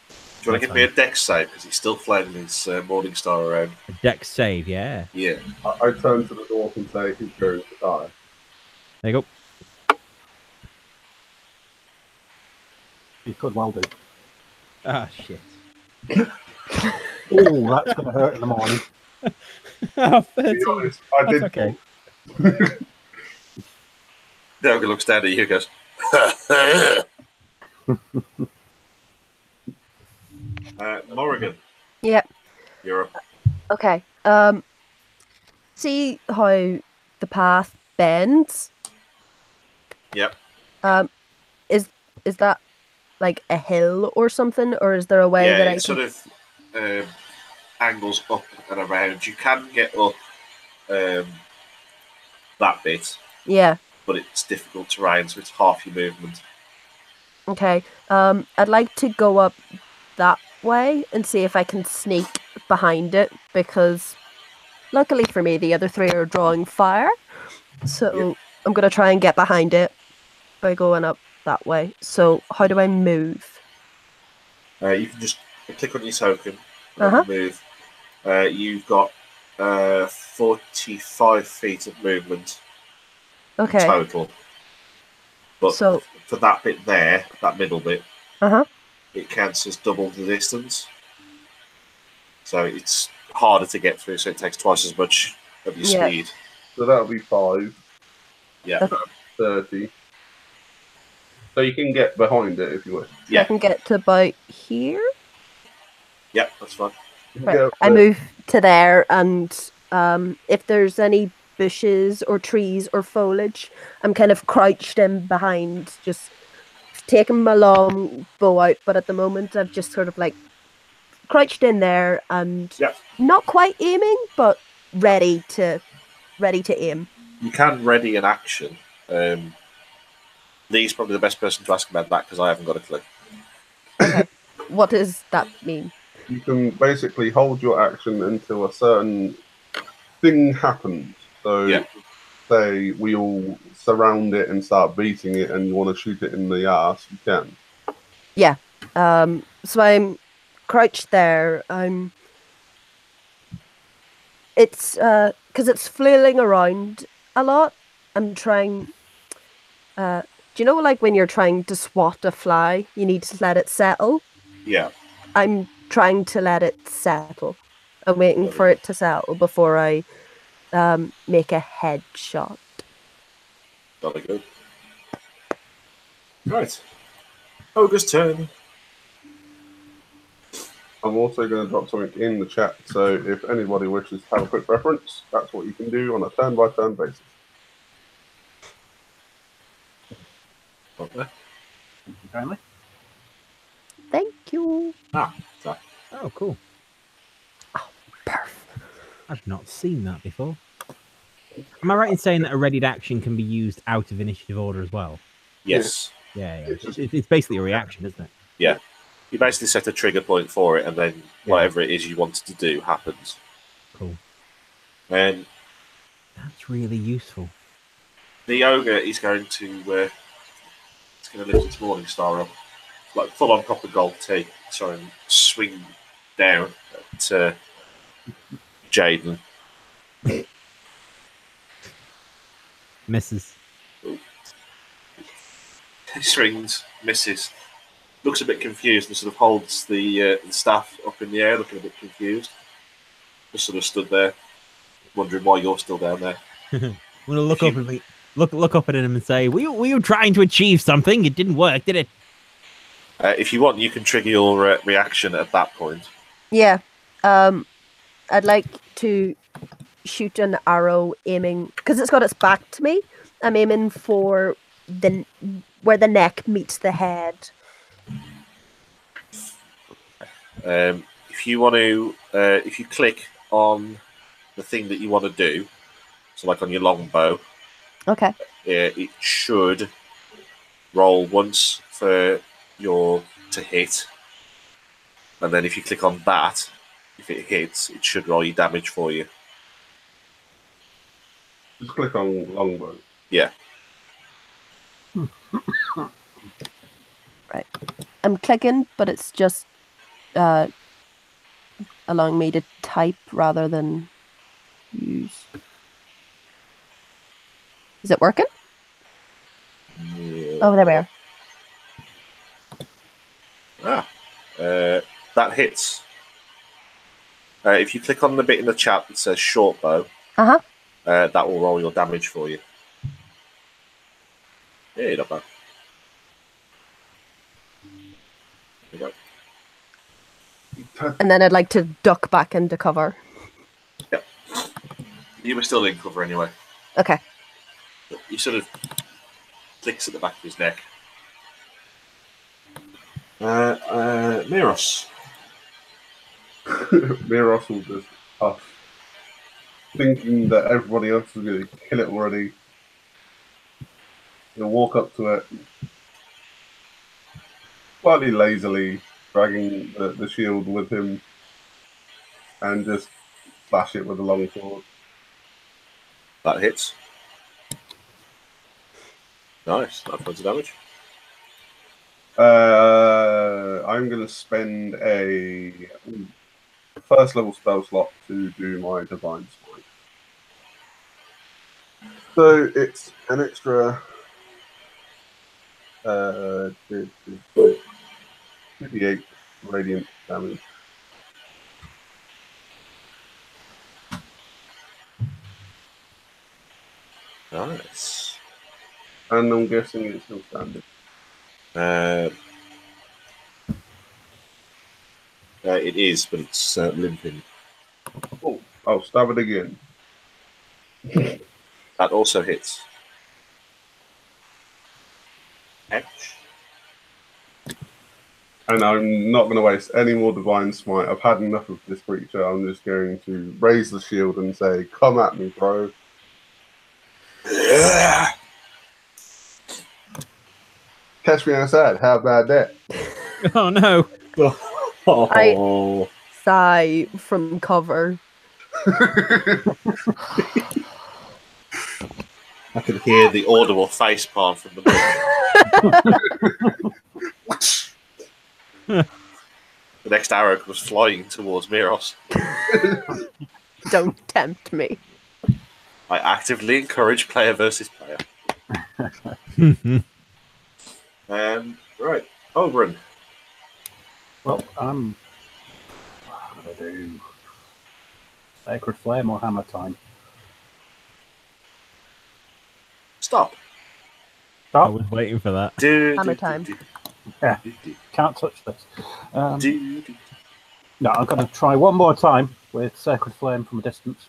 Do you want to give me a dex save? Because he's still flailing his morning star around. A dex save, yeah. Yeah. I turn to the dwarf and say he's going to die. There you go. You could well do. Ah, shit. Oh, that's going to hurt in the morning. Oh, To be 13. honest, I That's did. okay. The ogre looks down at you and goes, Morrigan, Yep. you're up. Okay. See how the path bends? Yep. Is that like a hill or something, or is there a way Yeah, that I it can? sort of angles up and around. You can get up that bit, Yeah. but it's difficult terrain, so it's half your movement. Okay. I'd like to go up that way and see if I can sneak behind it because, luckily for me, the other three are drawing fire. So I'm gonna try and get behind it by going up that way. So how do I move? You can just click on your token and Uh-huh. move. You've got 45 feet of movement in Okay. total. But So for that bit there, that middle bit, uh-huh. it counts as double the distance. So it's harder to get through, so it takes twice as much of your Yeah. speed. So that'll be 5, Yeah. Okay. 30. So you can get behind it if you wish. So I Yeah. can get to about here. Yeah, that's fine. You can Right. get up I there. move to there, and if there's any bushes or trees or foliage, I'm kind of crouched in behind, just taking my long bow out. But at the moment, I've just sort of like crouched in there and Yeah. not quite aiming, but ready to aim. You can ready an action. Lee's probably the best person to ask about that because I haven't got a clue. Okay. What does that mean? You can basically hold your action until a certain thing happens. So, Yeah. say we all surround it and start beating it, and you want to shoot it in the arse, you can. Yeah. So I'm crouched there. It's because it's flailing around a lot. I'm trying. Do you know like when you're trying to swat a fly, you need to let it settle? Yeah. I'm trying to let it settle. I'm waiting for it to settle before I make a headshot. Jolly good. Right. Ogre's turn. I'm also going to drop something in the chat, so if anybody wishes to have a quick reference, that's what you can do on a turn-by-turn basis. Okay. Kindly. Thank you. So, Oh, cool. Perfect. I've not seen that before. Am I right in saying that a readied action can be used out of initiative order as well? yes. Yeah. It's basically a reaction, isn't it? Yeah. You basically set a trigger point for it, and then Yeah. whatever it is you wanted to do happens. Cool. And That's really useful. the ogre is going to lift its morning star up, like full on copper gold tea, sorry, and swing down at Jaden. Misses. He swings, misses, looks a bit confused, and sort of holds the staff up in the air, looking a bit confused. Just sort of stood there, wondering why you're still down there. I'm gonna look up at me, look up at him and say, "Were you trying to achieve something? It didn't work, did it?" If you want, you can trigger your reaction at that point. Yeah. I'd like to shoot an arrow aiming because it's got its back to me. I'm aiming for where the neck meets the head. If you want to, if you click on the thing that you want to do, so like on your longbow, Okay. it should roll once for your to hit, and then if you click on that, if it hits, it should roll your damage for you. Just click on longbow. Yeah. Right. I'm clicking, but it's just allowing me to type rather than use. Is it working? Yeah. Oh, there we are. That hits. If you click on the bit in the chat that says short bow, Uh-huh. that will roll your damage for you. Yeah, not bad. There you go. And then I'd like to duck back into cover. Yep. You were still in cover anyway. Okay. You sort of clicks at the back of his neck. Miros. Miros will just huff, thinking that everybody else is going to kill it already. He'll walk up to it, slightly lazily, dragging the shield with him, and just slash it with a long sword. That hits. Nice. 9 points of damage. I'm going to spend a first level spell slot to do my Divine Smite. So it's an extra 2d8 radiant damage. Nice. And I'm guessing it's still standing. It is, but it's limping. Oh, I'll stab it again. That also hits. Ouch. And I'm not going to waste any more Divine Smite. I've had enough of this creature. I'm just going to raise the shield and say, come at me, bro. Catch me outside. How about that? Oh no! Oh. Sigh from cover. I can hear the audible face palm from the book. The next arrow was flying towards Miros. Don't tempt me. I actively encourage player versus player. Right, Oberon. Well, I'm going to do Sacred Flame or Hammer Time. Stop. I Stop. was waiting for that. Hammer time. Yeah. Can't touch this. No, I'm going to try one more time with Sacred Flame from a distance.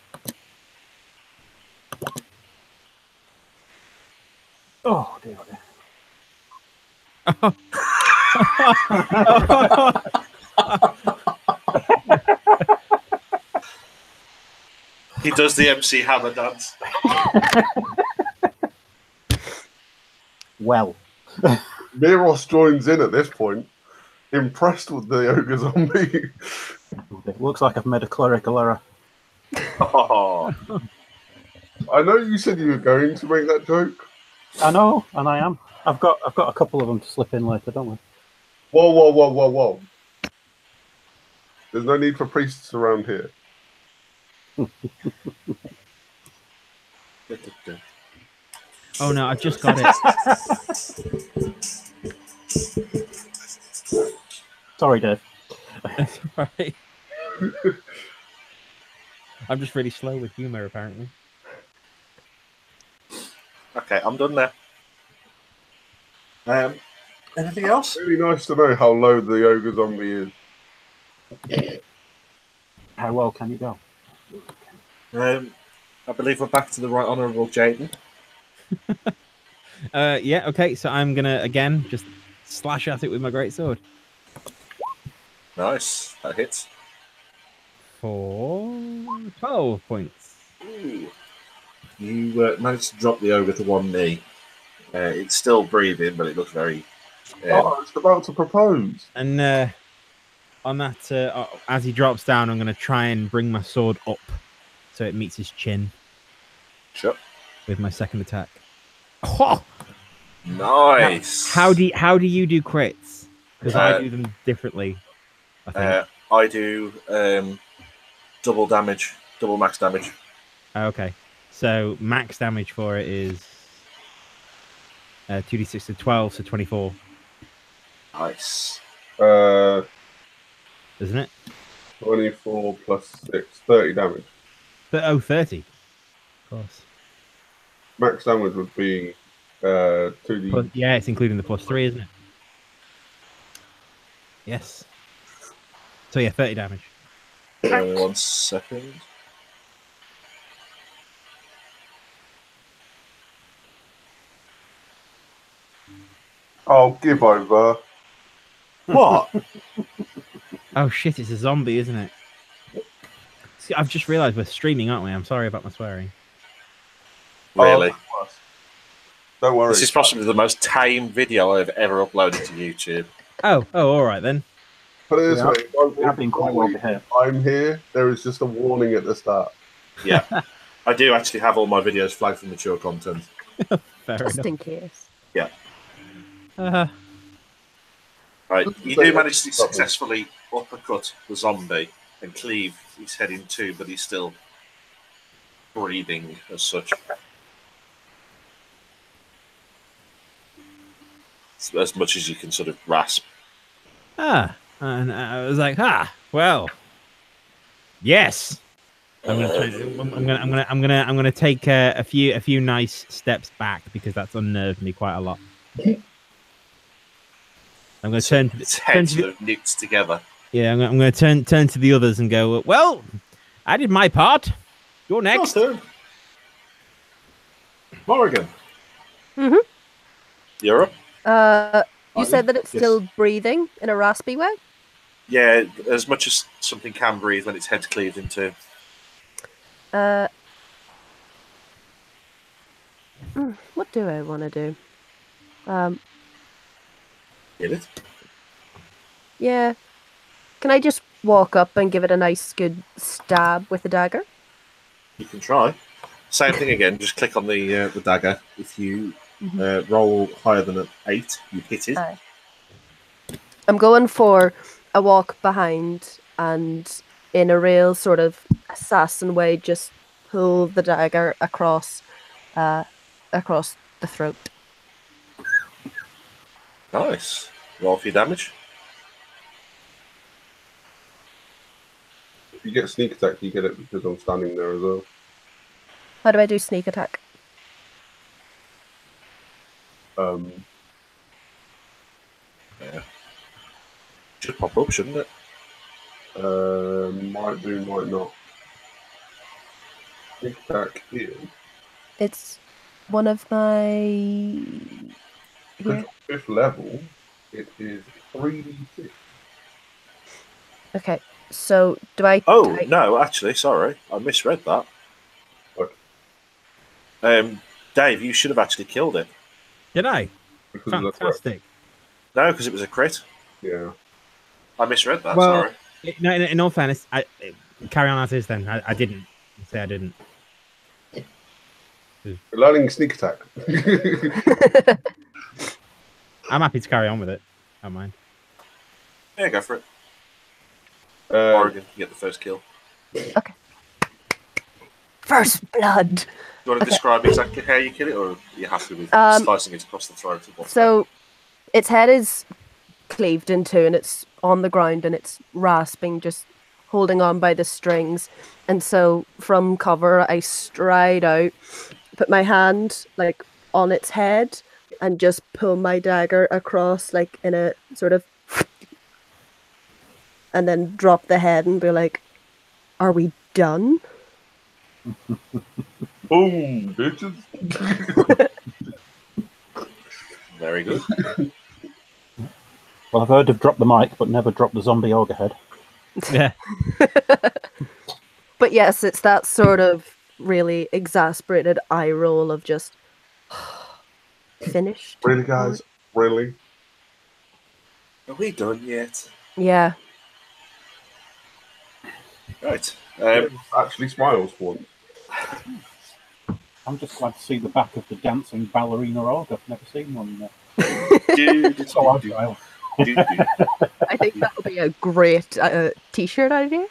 Oh, dear. He does the MC Hammer dance. Well. Miros joins in at this point, impressed with the ogre zombie. It looks like I've made a clerical error. Oh. I know you said you were going to make that joke. I know, and I am. I've got a couple of them to slip in later, don't we? Whoa. There's no need for priests around here. Oh no! I just got it. Sorry, Dave. That's right. I'm just really slow with humor, apparently. Okay, I'm done there. Anything else? Really nice to know how low the ogre zombie is. How well can you go? I believe we're back to the Right Honourable Jaden. Yeah, okay, so I'm gonna again just slash at it with my greatsword. Nice, that hits. For 12 points. Ooh. You managed to drop the ogre to one knee. It's still breathing, but it looks very. It's about to propose. And on that, as he drops down, I'm gonna try and bring my sword up so it meets his chin. Sure. With my second attack. Oh! Nice. How do you do crits? Because I do them differently. I think. I do double damage, double max damage. Okay, so max damage for it is 2d6 to 12, so 24. Nice. Isn't it? 24 plus 6, 30 damage. But 30. Of course. Max damage would be 2d. Plus, yeah, it's including the +3, isn't it? Yes. So yeah, 30 damage. 1 second. Oh, give over. What? Oh shit! It's a zombie, isn't it? See, I've just realised we're streaming, aren't we? I'm sorry about my swearing. Really? Oh, don't worry. This is possibly the most tame video I've ever uploaded to YouTube. Oh, all right then. Put it this Yeah. way, We have been quite well behaved. I'm here. There is just a warning at the start. Yeah. I do actually have all my videos flagged for mature content. Fair Just enough. in case. Yeah. Uh, Right. You do manage to successfully uppercut the zombie and cleave his head in two, but he's still breathing as such. As much as you can sort of grasp. and I was like, well, yes. I'm gonna take a few nice steps back because that's unnerved me quite a lot. I'm gonna turn to Its head sort of knits together. Yeah, I'm gonna turn to the others and go. Well, I did my part. You're next. Your turn. Morrigan. Mm-hmm. You're up. You said that it's Yes. still breathing in a raspy way? Yeah, as much as something can breathe when its head's cleaved in two. What do I want to do? Get it? Yeah. Can I just walk up and give it a nice good stab with the dagger? You can try. Same thing again. Just click on the dagger. If you roll higher than an 8, you hit it. Aye. I'm going for a walk behind and in a real sort of assassin way, just pull the dagger across the throat. Nice. Roll for your damage. If you get sneak attack, you get it because I'm standing there as well. How do I do sneak attack? Yeah. Should pop up, shouldn't it? Might do, might not. Sneak attack is It's one of my... because Here. 5th level. It is 3d6. Okay, so do I... Oh, no, actually, sorry. I misread that. Okay. Dave, you should have actually killed it. Did I? Because of the threat. Fantastic. No, because it was a crit. Yeah. I misread that, Well, sorry. No, in all fairness, carry on as is. Then I didn't say I didn't. You're learning sneak attack. I'm happy to carry on with it. I don't mind. Yeah, go for it. Morrigan, you get the first kill. Okay. First blood! Do you want to describe exactly how you kill it, or are you happy with slicing it across the throat? So, its head is cleaved in two and it's on the ground and it's rasping, just holding on by the strings. And so, from cover, I stride out, put my hand like on its head, and just pull my dagger across, like in a sort of, and then drop the head and be like, "Are we done?" Boom, bitches. Very good. Well, I've heard of drop the mic, but never drop the zombie ogre head. Yeah. But yes, it's that sort of really exasperated eye roll of just finished. Really, guys? Really? Are we done yet? Yeah. Right. Actually smiles for once. I'm just glad to see the back of the dancing ballerina ogre. I've never seen one. So agile. I think that would be a great t-shirt idea.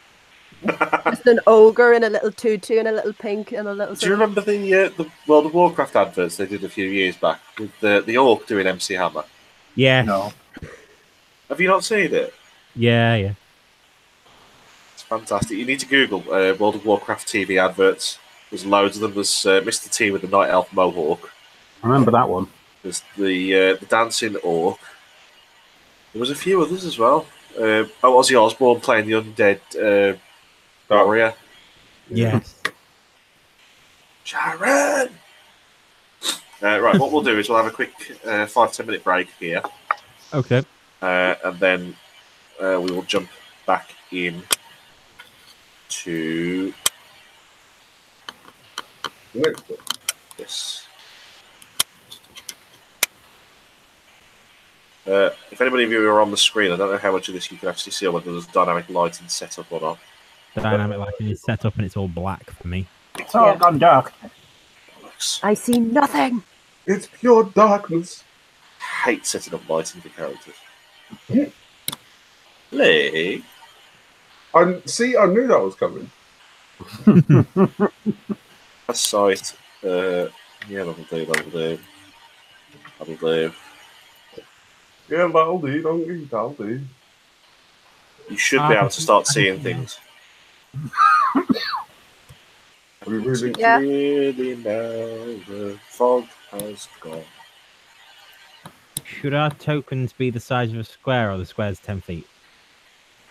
Just an ogre in a little tutu and a little pink and a little... Do you remember the World of Warcraft adverts they did a few years back with the orc doing MC Hammer? Yeah. No. Have you not seen it? Yeah. It's fantastic. You need to Google World of Warcraft TV adverts. There's loads of them. There's Mr. T with the Night Elf Mohawk. I remember that one. There's the dancing orc. There was a few others as well. Ozzy Osbourne playing the undead warrior. Yes. Sharon! Right, what we'll do is we'll have a quick 5-10 minute break here, Okay. and then we will jump back in to Next one. this. If anybody of you are on the screen, I don't know how much of this you can actually see, or whether there's dynamic lighting set up or not. The dynamic lighting is set up and it's all black for me. It's all gone dark. I see nothing. It's pure darkness. Hate setting up lighting for characters. Lee, I knew that was coming. a sight. Yeah, that'll do. That'll do. Yeah, that'll do. That'll do. You should be able to start seeing things. We really, Yeah. Clearly now the fog has gone. Should our tokens be the size of a square or the square's 10 feet?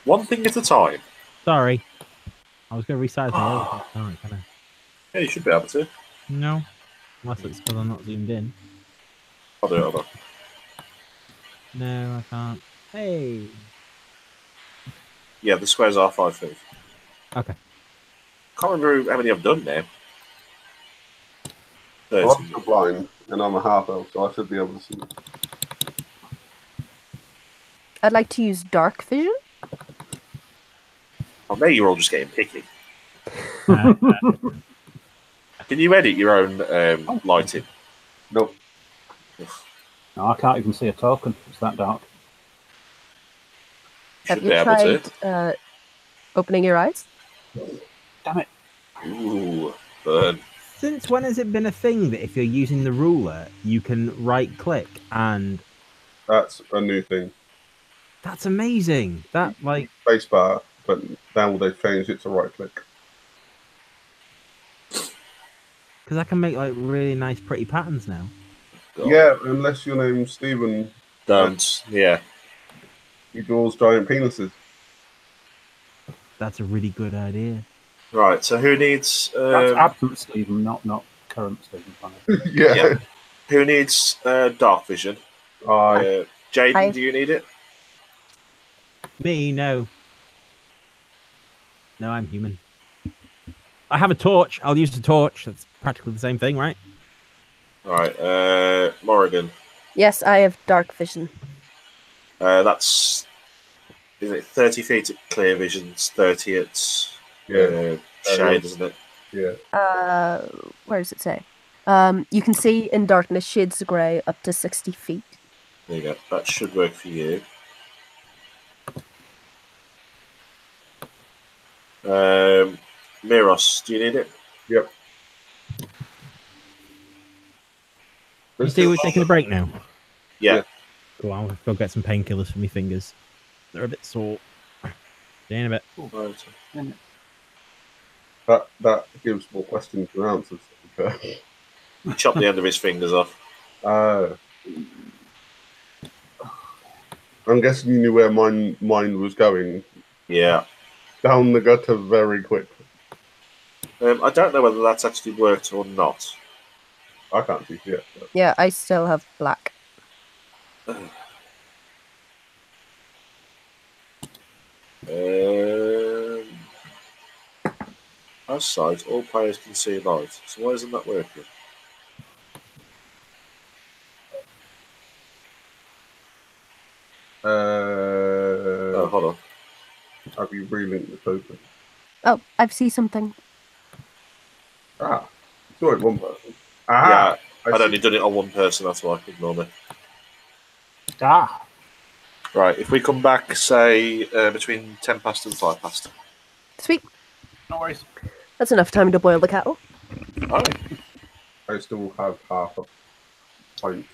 One thing at a time. Sorry. I was going to resize my own. Can't, can I? Yeah, you should be able to. No. Unless it's because I'm not zoomed in. I'll do it. Hold on. No, I can't. Hey. Yeah, the squares are 5 feet. Okay. Can't remember how many I've done now. I'm 30. still blind, and I'm a half elf, so I should be able to see. I'd like to use dark vision. Oh, now you're all just getting picky. Uh, Can you edit your own lighting? Nope. No, I can't even see a token. It's that dark. You Have should you be able tried opening your eyes? Damn it. to. Ooh, burn. since when has it been a thing that if you're using the ruler, you can right click and That's a new thing. that's amazing. That like Spacebar, but now they've changed it to right click. because I can make like really nice, pretty patterns now. God. Yeah, unless your name's Stephen, Don't. Yeah. he draws giant penises. That's a really good idea. Right, so who needs... That's absent Stephen, not current Stephen. Yeah. Yeah. Who needs dark vision? I Jaden, I- do you need it? Me, no. No, I'm human. I have a torch. I'll use the torch. That's practically the same thing, right? Right, Morrigan. Yes, I have dark vision. That's... Is it 30 feet at clear visions, 30 at yeah, shade, isn't it? yeah. Where does it say? You can see in darkness shades of grey up to 60 feet. There you go. That should work for you. Miros, do you need it? Yep. You see, we're taking a break now. Yeah. Yeah. Go on, I'll go get some painkillers for my fingers. They're a bit sore. See you in a bit. Right. That gives more questions than answers. Okay. He chopped the end of his fingers off. I'm guessing you knew where mine was going. Yeah. Down the gutter very quick. I don't know whether that's actually worked or not. I can't see yet. But Yeah, I still have black. As sight, all players can see light. So why isn't that working? Oh, hold on. have you relinked the token? Oh, I see something. Ah, it's only one person. Yeah, I'd see. only done it on one person, that's why. Ignore me. Ah, Right, if we come back, say, between 10 past and 5 past. Sweet. no worries. That's enough time to boil the kettle. Oh, I still have half a pint.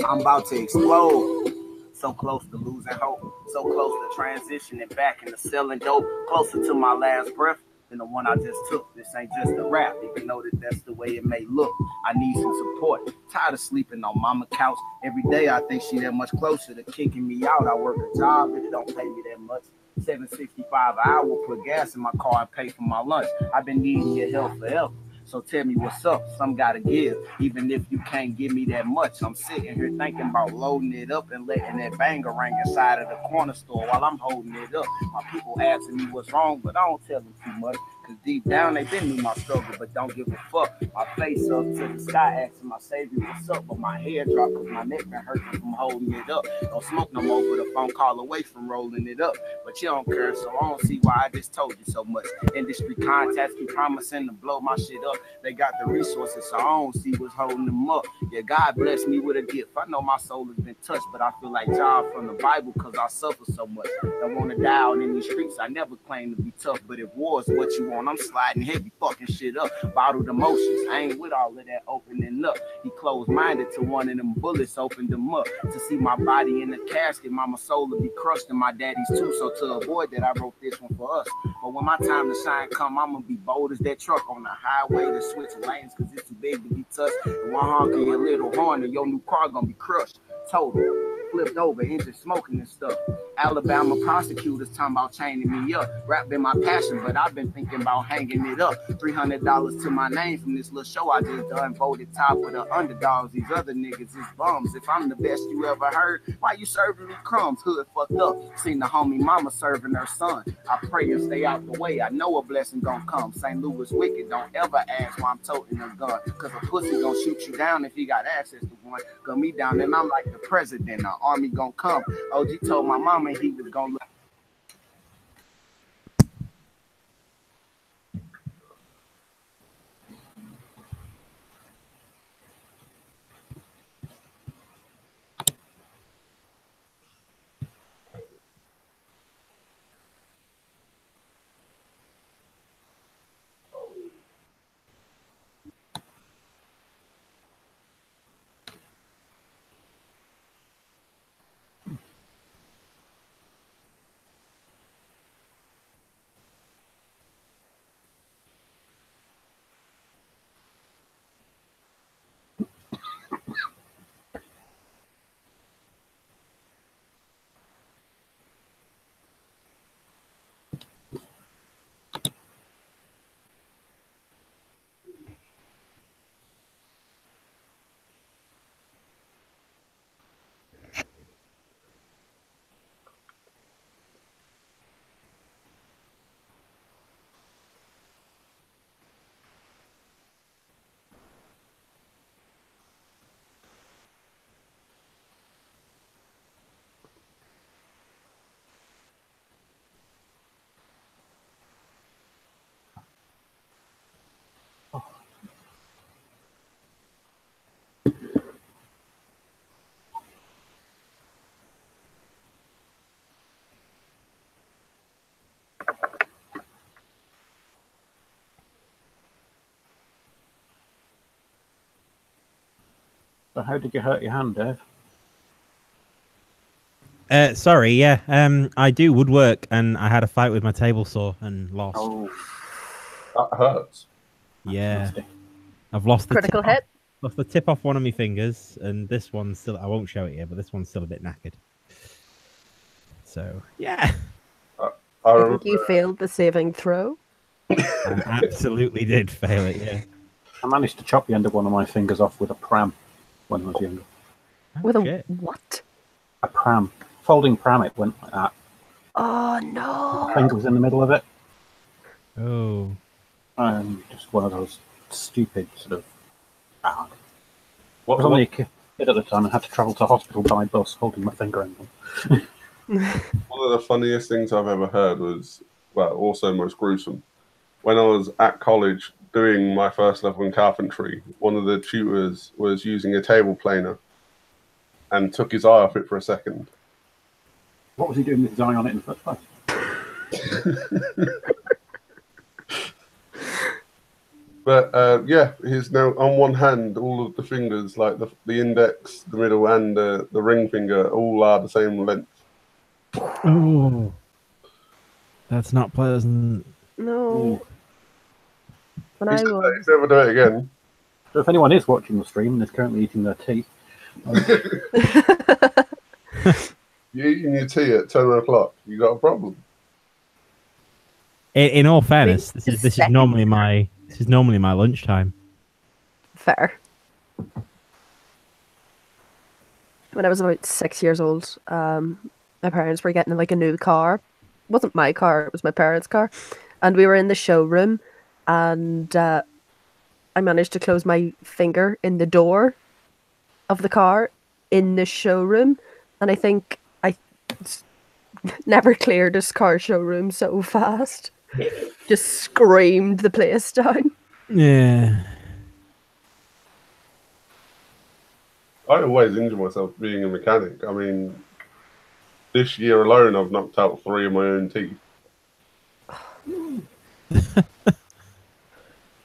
I'm about to explode. So close to losing hope. So close to transitioning back into selling dope. Closer to my last breath than the one I just took. This ain't just a rap, even though that's the way it may look. I need some support. Tired of sleeping on mama couch. Every day I think she that much closer to kicking me out. I work a job, but it don't pay me that much. $7.65 an hour, put gas in my car and pay for my lunch. I've been needing your help forever. So tell me what's up, some gotta give. Even if you can't give me that much, I'm sitting here thinking about loading it up and letting that banger ring inside of the corner store while I'm holding it up. My people asking me what's wrong, but I don't tell them too much. Cause deep down they been knew my struggle, but don't give a fuck. My face up to the sky asking my savior what's up, but my head dropped cause my neck been hurting from holding it up. Don't smoke no more, but a phone call away from rolling it up. But you don't care, so I don't see why I just told you so much. Industry contacts keep promising to blow my shit up. They got the resources, so I don't see what's holding them up. Yeah, God blessed me with a gift. I know my soul has been touched, but I feel like Job from the Bible because I suffer so much. Don't want to die out in these streets. I never claim to be tough, but if war's what you want, I'm sliding heavy, fucking shit up. Bottled emotions. I ain't with all of that opening up. He closed-minded to one of them bullets, opened them up. To see my body in the casket, mama soul to be crushed, and my daddy's too. So to avoid that, I wrote this one for us. But when my time to shine come, I'm gonna be bold as that truck on the highway to switch lanes, cause it's too big to be touched. And one honk of your little horn and your new car gonna be crushed. Total. Flipped over, engine smoking and stuff. Alabama prosecutors talking about chaining me up. Rap been my passion, but I've been thinking about hanging it up. $300 to my name from this little show I just done. Voted top of the underdogs. These other niggas is bums. If I'm the best you ever heard, why you serving me crumbs? Hood fucked up. Seen the homie mama serving her son. I pray and stay out the way. I know a blessing gonna come. St. Louis wicked. Don't ever ask why I'm toting a gun. Cause a pussy gonna shoot you down if he got access to one. Gun me down and I'm like the president. The army gonna come. OG told my mama he was gonna look. So how did you hurt your hand, Dave? Sorry, yeah. I do woodwork, and I had a fight with my table saw and lost. Oh, That hurts. Yeah, nasty. I've lost the Critical tip hit. lost the tip off one of my fingers, and this one's still. I won't show it here, but this one's still a bit knackered. So yeah, I I remember, think you failed the saving throw. I absolutely did fail it. Yeah. I managed to chop the end of one of my fingers off with a pram when I was younger. Oh, With a shit. what? A pram. Folding pram, it went like that. Oh no! Finger was in the middle of it. Oh. Just one of those stupid sort of... I what, was only a what, kid at the time and had to travel to hospital by bus holding my finger in them. one of the funniest things I've ever heard was, well, also most gruesome. When I was at college doing my first level in carpentry, one of the tutors was using a table planer and took his eye off it for a second. What was he doing with his eye on it in the first place? But yeah, he's now on one hand. All of the fingers, like the index, the middle, and the ring finger, all are the same length. Oh, that's not pleasant. No. When He I said that was. he'd never do it again. So if anyone is watching the stream and is currently eating their tea, You're eating your tea at 10 o'clock. You got a problem. In all fairness, this is second normally my lunchtime. Fair. When I was about 6 years old, my parents were getting like a new car. It wasn't my car, it was my parents' car. And we were in the showroom, and I managed to close my finger in the door of the car in the showroom. And I think I never cleared this car showroom so fast. Just screamed the place down. Yeah. I always injure myself being a mechanic. I mean, this year alone, I've knocked out 3 of my own teeth.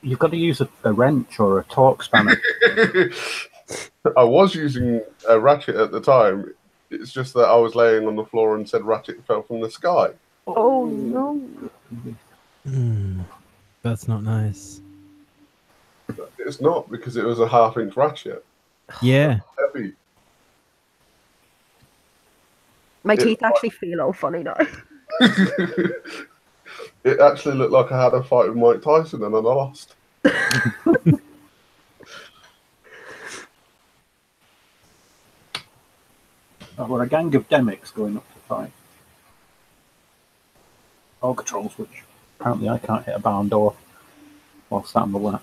you've got to use a wrench or a torque spanner. I was using a ratchet at the time. It's just that I was laying on the floor and said ratchet fell from the sky. Oh no. That's not nice. It's not, because it was a 1/2-inch ratchet. Yeah. Heavy. My teeth actually feel all funny now. It actually looked like I had a fight with Mike Tyson and I lost. We're a gang of demics going up to fight ogre trolls, which apparently I can't hit a barn door while sat on the latch.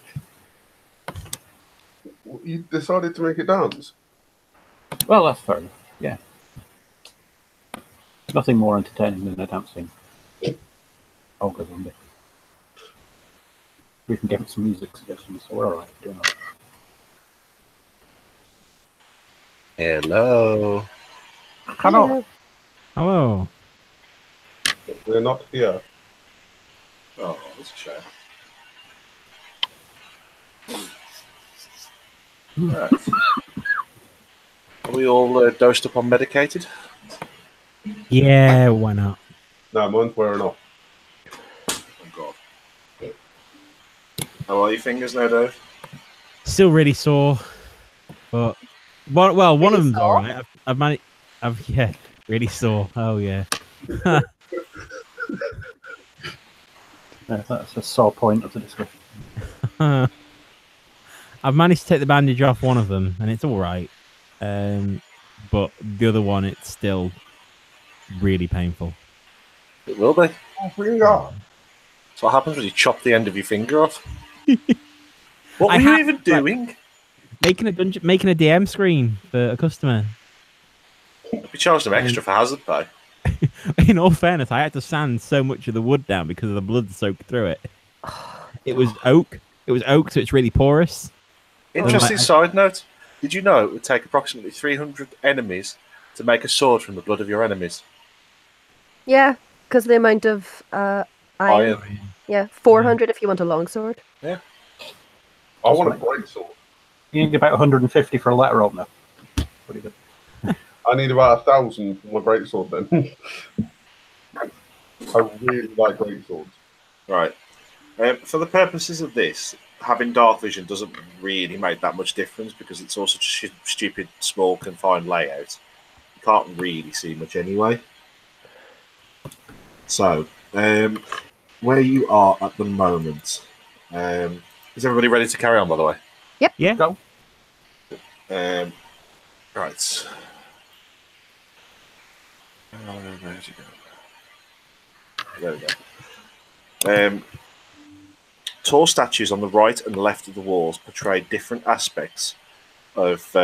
You decided to make it dance? Well, that's fair enough, yeah. Nothing more entertaining than a dancing ogre zombie. We can give it some music suggestions, so we're alright doing that. Hello. Hello. Hello. We're not here. Oh, that's a shame. Right. Are we all dosed up on medicated? Yeah, why not? No, mine's wearing off. Oh God. How are your fingers now, Dave? Still really sore, but one of them's sore? all right. I've managed. Yeah, really sore. Oh yeah. Yeah, that's a sore point of the discussion. I've managed to take the bandage off one of them, and it's all right. But the other one, it's still really painful. It will be. Oh, finger! So what happens when you chop the end of your finger off? What were I you have- even doing? Making a DM screen for a customer. We charged them extra for hazard pay. In all fairness, I had to sand so much of the wood down because of the blood soaked through it. It was oak. It was oak, so it's really porous. Interesting I- side note. Did you know it would take approximately 300 enemies to make a sword from the blood of your enemies? Yeah, because the amount of iron. Yeah, 400 if you want a longsword. Yeah. I want a great sword. You need about 150 for a letter opener. Pretty good. I need about 1,000 for my greatsword then. I really like greatswords. Right. For the purposes of this, having dark vision doesn't really make that much difference because it's also just stupid, small, confined layout. You can't really see much anyway. So, where you are at the moment, is everybody ready to carry on, by the way? Yeah. Go. Right. Where'd you go? There we go. Tall statues on the right and left of the walls portray different aspects of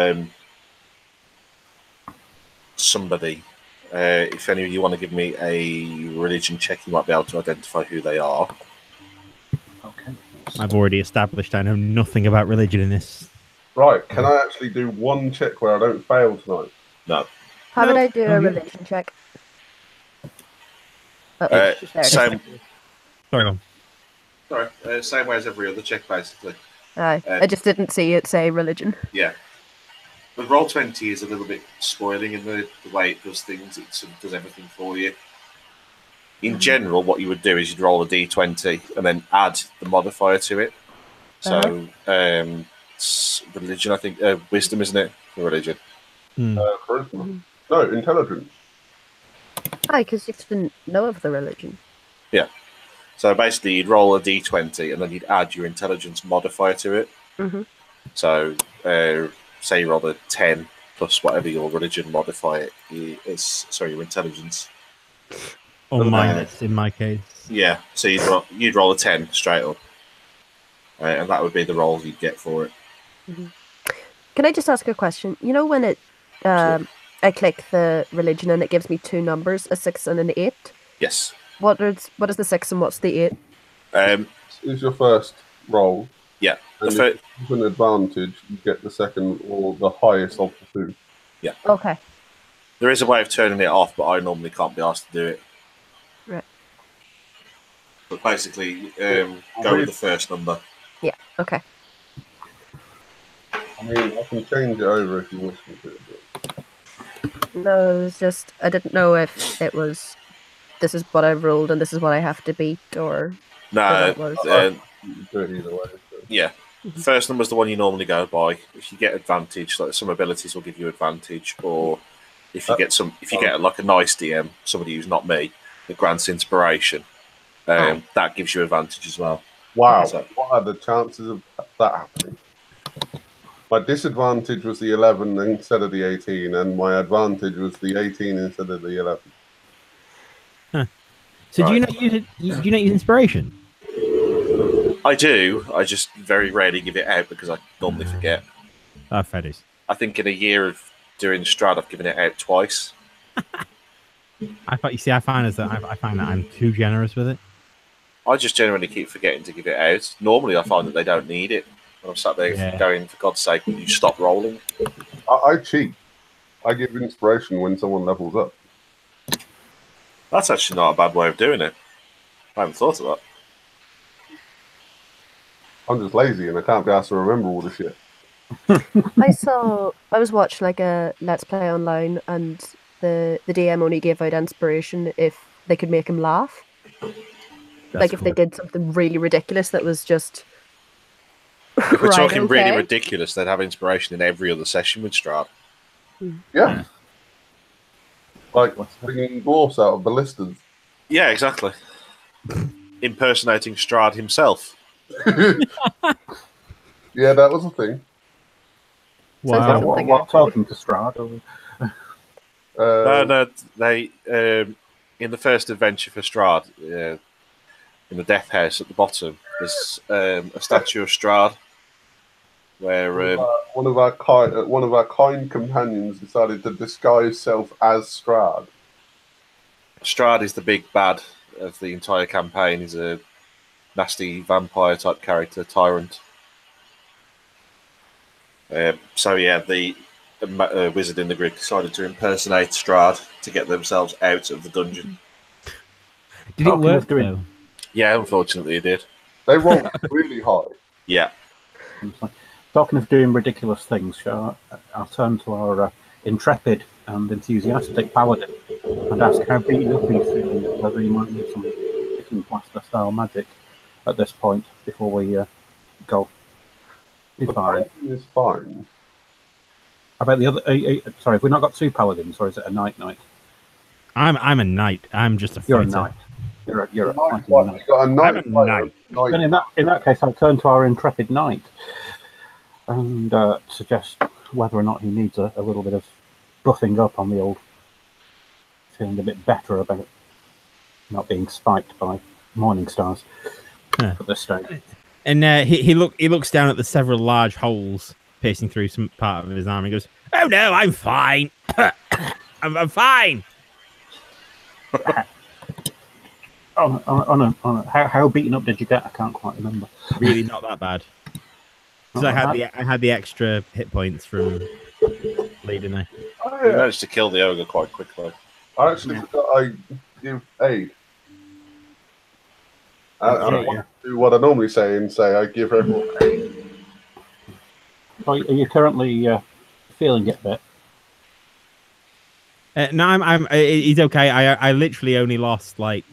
somebody. If any of you want to give me a religion check, you might be able to identify who they are. Okay. I've already established I know nothing about religion in this. Right, can I actually do one check where I don't fail tonight? No. How would No. I do a Okay. religion check? Oh, there it Same. is. Sorry, on. Sorry, same way as every other check, basically. I just didn't see it say religion. Yeah. But Roll20 is a little bit spoiling in the way it does things. It sort of does everything for you. In general, what you would do is you'd roll a d20 and then add the modifier to it. So, religion, I think, wisdom, isn't it? For religion. Charisma. No, intelligence. Aye, because you didn't know of the religion. Yeah. So basically, you'd roll a d20 and then you'd add your intelligence modifier to it. Mm-hmm. So, say you roll a 10 plus whatever your religion modifier is. Sorry, your intelligence. Or minus, in my case. Yeah. So you'd roll a 10 straight up. And that would be the roll you'd get for it. Mm-hmm. Can I just ask a question? You know when I click the religion and it gives me two numbers, a 6 and an 8? Yes. What is the 6 and what's the 8? Is your first roll. Yeah. And if you have an advantage, you get the second or the highest of the two. Yeah. Okay. There is a way of turning it off, but I normally can't be asked to do it. Right. But basically, go with the first number. Yeah, okay. I mean, I can change it over if you wish me to. But... No, it was just, I didn't know if it was, this is what I've rolled and this is what I have to beat, or... No, you can do it either way. So. Yeah. The first number is the one you normally go by. If you get advantage, like some abilities will give you advantage, or if you get like a nice DM, somebody who's not me, that grants inspiration, that gives you advantage as well. Wow, So, what are the chances of that happening? My disadvantage was the 11 instead of the 18, and my advantage was the 18 instead of the 11. Huh. So do you not use inspiration? I do. I just very rarely give it out because I normally forget. Fair dues. I think in a year of doing Strad, I've given it out twice. I find that I'm too generous with it. I just generally keep forgetting to give it out. Normally, I find that they don't need it. And I'm sat there going, for God's sake, will you stop rolling? I cheat. I give inspiration when someone levels up. That's actually not a bad way of doing it. I haven't thought of that. I'm just lazy and I can't be asked to remember all the shit. I was watching like a Let's Play online, and the DM only gave out inspiration if they could make him laugh. If they did something really ridiculous that was just... If we're talking really ridiculous, they'd have inspiration in every other session with Strahd. Yeah. Like bringing dwarfs out of ballistas. Yeah, exactly. Impersonating Strahd himself. Yeah, that was a thing. Wow. What talking to Strahd? No, they in the first adventure for Strahd, in the Death House at the bottom, there's a statue of Strahd where one of our kind companions decided to disguise self as Strahd. Strahd is the big bad of the entire campaign. He's a nasty vampire type character, tyrant. So yeah, the wizard in the grid decided to impersonate Strahd to get themselves out of the dungeon. Did it work though? Yeah, unfortunately it did. They rolled really high. Yeah. Talking of doing ridiculous things, I'll turn to our intrepid and enthusiastic paladin and ask how beaten up he's feeling, whether he might need some Kicking Plaster style magic at this point before we go. He's fine. It's fine. How about the other? Sorry, have we not got two paladins, or is it a knight? I'm a knight. I'm just a fighter. You're a knight. You're a Knight, fighting knight. You got a knight. I'm a knight. Then in that case, I'll turn to our intrepid knight and suggest whether or not he needs a little bit of buffing up on the old, feeling a bit better about not being spiked by morning stars at this stage. And he looks down at the several large holes piercing through some part of his arm. He goes, "Oh no, I'm fine. I'm fine." How beaten up did you get? I can't quite remember. Really, not that bad. Because I had the extra hit points from leading there. We managed to kill the ogre quite quickly. I actually forgot I give aid. I Yeah. want to do what I normally say and say I give everyone Are you currently feeling it a bit? No, he's okay. I literally only lost like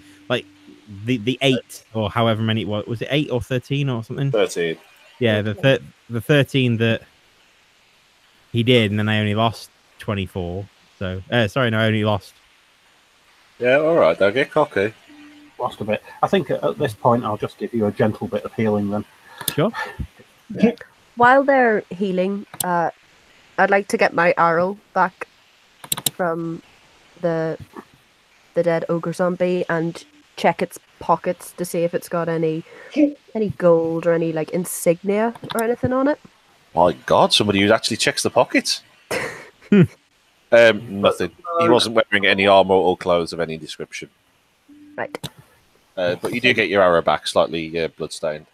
the 8 or however many. What was it, 8 or 13 or something? 13. Yeah, the 13 that he did, and then I only lost 24. So sorry, no, I only lost. Yeah, all right. Don't get cocky. Lost a bit. I think at this point I'll just give you a gentle bit of healing then. Sure. While they're healing, I'd like to get my arrow back from the dead ogre zombie and check its pockets to see if it's got any gold or any like insignia or anything on it. My God, somebody who actually checks the pockets. Nothing. He wasn't wearing any armor or clothes of any description. Right. But you do get your arrow back, slightly bloodstained.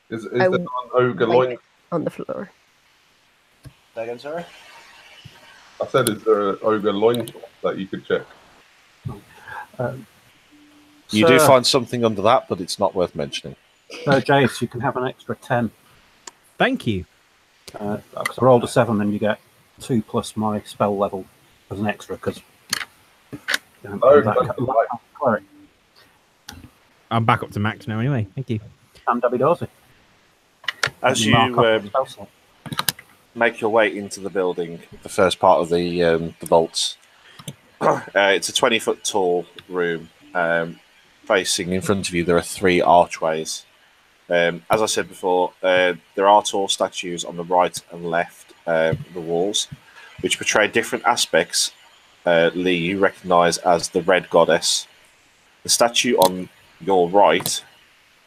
Is there an ogre loin? On the floor. Say again, sorry? I said, is there an ogre loincloth that you could check? You do find something under that, but it's not worth mentioning. Jace, you can have an extra 10. Thank you. Because I rolled a 7 and you get 2 plus my spell level as an extra because cleric. I'm back up to max now anyway. Thank you. And Debbie Dorsey. As you make your way into the building, the first part of the vaults, it's a 20-foot tall room. Facing in front of you, there are 3 archways. As I said before, there are tall statues on the right and left of the walls, which portray different aspects. Lee, you recognise as the Red Goddess. The statue on your right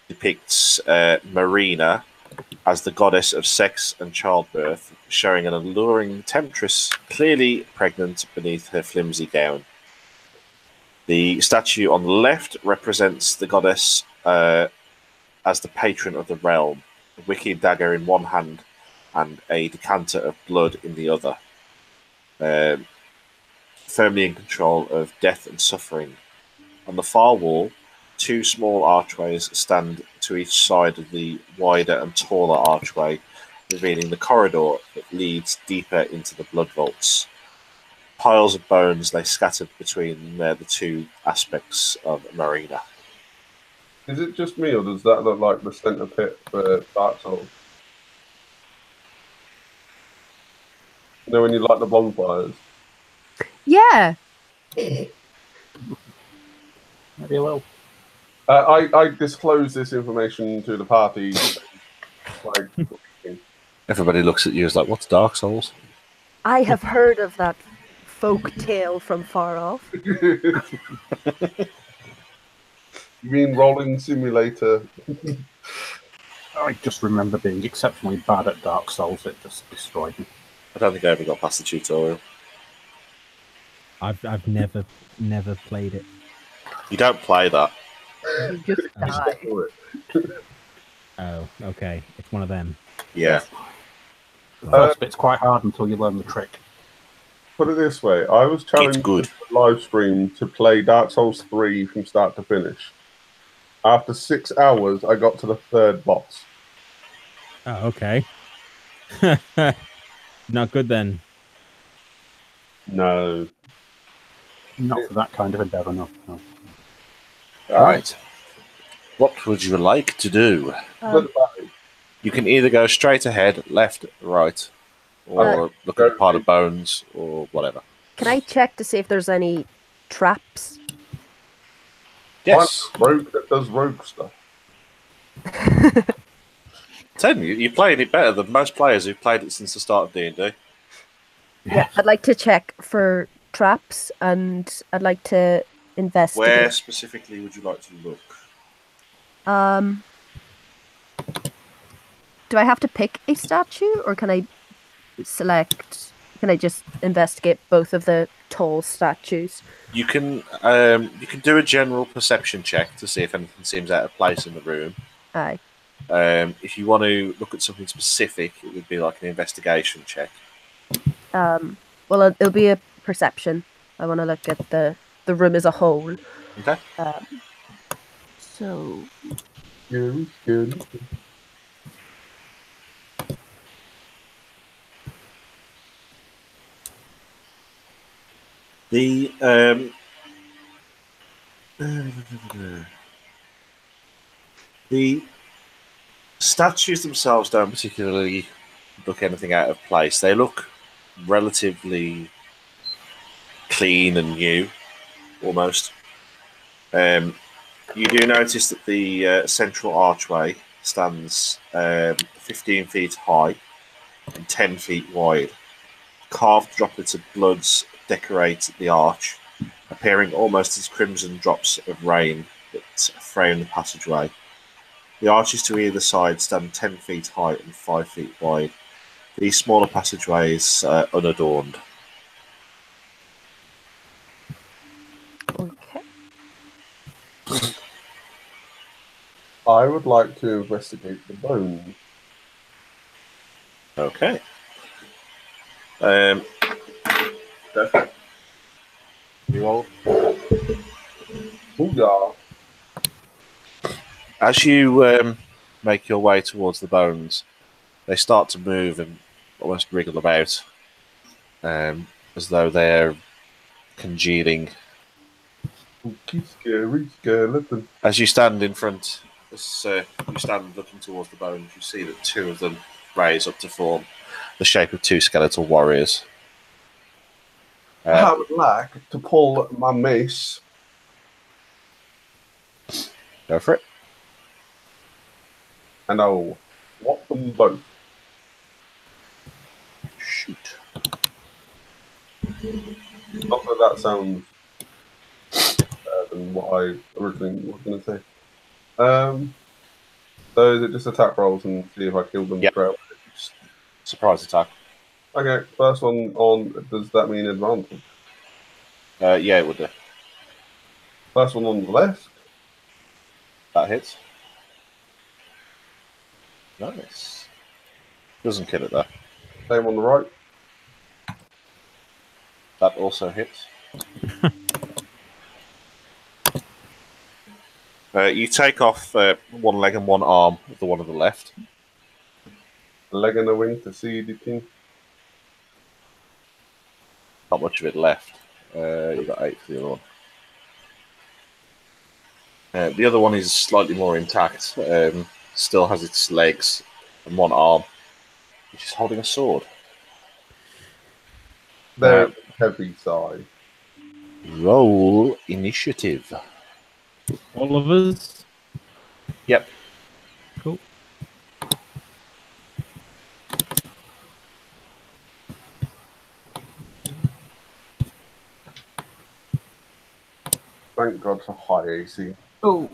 depicts Marina as the goddess of sex and childbirth, showing an alluring temptress, clearly pregnant beneath her flimsy gown. The statue on the left represents the goddess as the patron of the realm, a wicked dagger in one hand and a decanter of blood in the other, firmly in control of death and suffering. On the far wall, 2 small archways stand to each side of the wider and taller archway, revealing the corridor that leads deeper into the blood vaults. Piles of bones lay scattered between the 2 aspects of Marina. Is it just me, or does that look like the center pit for Dark Souls? You know when you light the bonfires? Yeah. Maybe a little. I disclose this information to the party. Like, Everybody looks at you as like, what's Dark Souls? I have heard of that folk tale from far off. you mean Rolling Simulator? I just remember being exceptionally bad at Dark Souls. It just destroyed me. I don't think I ever got past the tutorial. I've never played it. You don't play that. You just die. Oh, okay. It's one of them. Yeah. The first bit's quite hard until you learn the trick. Put it this way, I was challenged good. in a live stream to play Dark Souls 3 from start to finish. After 6 hours, I got to the 3rd boss. Oh, okay. Not good then. No. Not for that kind of endeavour, no. All right. What would you like to do? You can either go straight ahead, left, right, or look at a pile of bones, or whatever. Can I check to see if there's any traps? Yes. I'm rogue that does rogue stuff. Tell me, you're playing it better than most players who've played it since the start of D&D. Yeah, I'd like to check for traps and I'd like to investigate. Where specifically would you like to look? Do I have to pick a statue or can I just investigate both of the tall statues? You can do a general perception check to see if anything seems out of place in the room. Aye. If you want to look at something specific, it would be like an investigation check. Well, it'll be a perception. I want to look at the room as a whole. Okay. So So, Scary, scary. The the statues themselves don't particularly look anything out of place. They look relatively clean and new, almost. You do notice that the central archway stands 15 feet high and 10 feet wide. Carved droplets of blood decorate the arch, appearing almost as crimson drops of rain that frame the passageway. The arches to either side stand 10 feet high and 5 feet wide. These smaller passageways are unadorned. okay. I would like to investigate the bones. Okay. Go for it. You roll. Booyah. As you make your way towards the bones, they start to move and almost wriggle about, as though they're congealing. Spooky, scary skeleton. As you stand in front, you stand looking towards the bones, you see that two of them raise up to form the shape of two skeletal warriors. I would like to pull my mace. Go for it. And I'll swap them both. Shoot. Not that that sounds better than what I originally was going to say. So is it just attack rolls and see if I kill them Yep. straight away? Surprise attack. Okay, first one on, does that mean advantage? Yeah, it would do. First one on the left. That hits. Nice. Doesn't kill it though. Same on the right. That also hits. You take off one leg and one arm of the one on the left. A leg and a wing to see the king. Not much of it left. You got 8 for the other one. The other one is slightly more intact. Still has its legs and one arm, which is holding a sword. They're heavy side. Roll initiative. All of us. Yep. Cool. Thank God for high AC. Oh,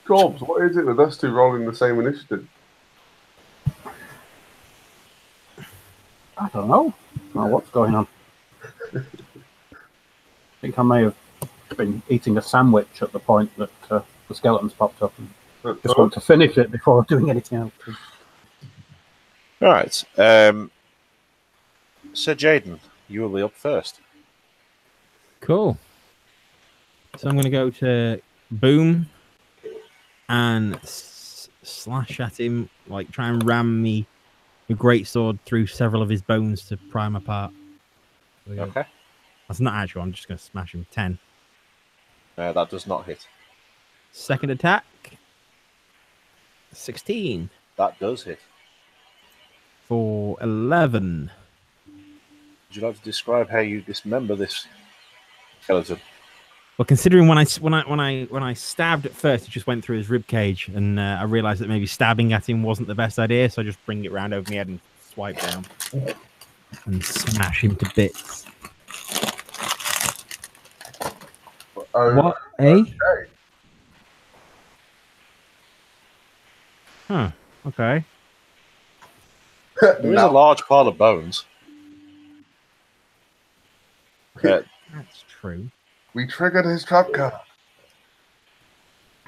Jobs, what is it with us two rolling the same initiative? I don't know. What's going on? I think I may have been eating a sandwich at the point that the skeletons popped up and just want to finish it before doing anything else. All right. Sir Jaden, you will be up first. Cool. So I'm going to go to Boom and slash at him, like try and ram me with greatsword through several of his bones to pry him apart. Okay. That's not actual. I'm just going to smash him. 10. That does not hit. Second attack. 16 That does hit. for 11. Would you like to describe how you dismember this skeleton? Well, considering when I stabbed at first, it just went through his rib cage, and I realized that maybe stabbing at him wasn't the best idea, so I just bring it round over my head and swipe down and smash him to bits. What? Okay. Huh. Okay. There is a large pile of bones. That's true. We triggered his trap card.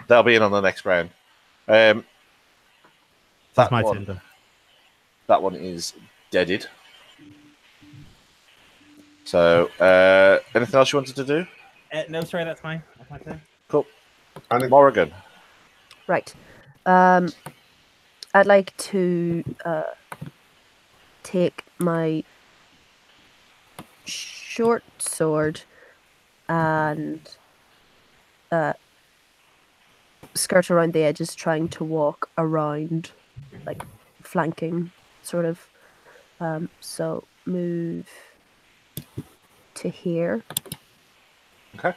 That'll be in on the next round. That's That my one, turn. that one is deaded. So, anything else you wanted to do? No, sorry, that's fine. That's my turn. Cool. And it, Morrigan. Right. I'd like to take my short sword and skirt around the edges, trying to walk around, like flanking, sort of. So move to here. Okay.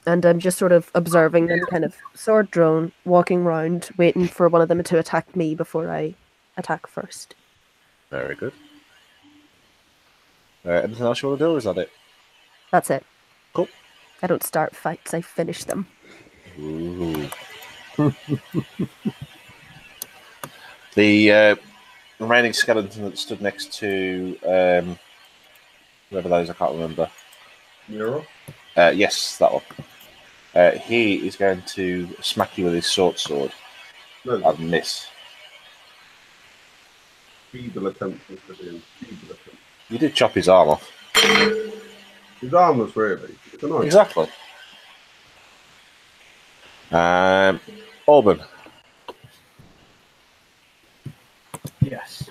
And I'm just sort of observing them, kind of sword drawn, walking around, waiting for one of them to attack me before I attack first. Very good. Anything else you want to do, or is that it? That's it. Cool. I don't start fights, I finish them. Ooh. The remaining skeleton that stood next to whoever those, I can't remember. Miro? Yes, that one. He is going to smack you with his short sword No, and miss. feeble attempt, Mr. Dean. Feeble attempt. You did chop his arm off. He's harmless, really. It's a nice. Exactly. Auburn. Yes.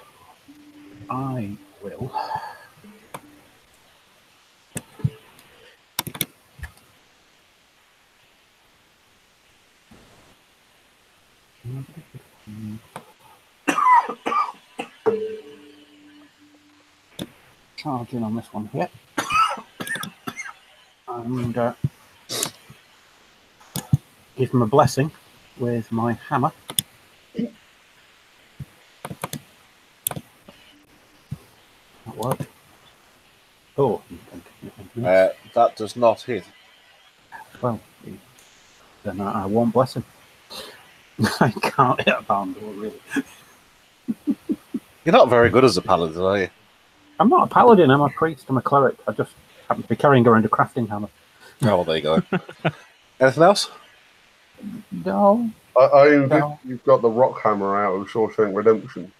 I will. Charge in on this one here. And give him a blessing with my hammer. That worked. Oh, That does not hit. well, then I won't bless him. I can't hit a band, really. You're not very good as a paladin, are you? I'm not a paladin, I'm a priest, I'm a cleric. I just happen to be carrying around a crafting hammer. Oh, well, there you go. Anything else? No. I envisage No. you've got the rock hammer out of Shawshank Redemption.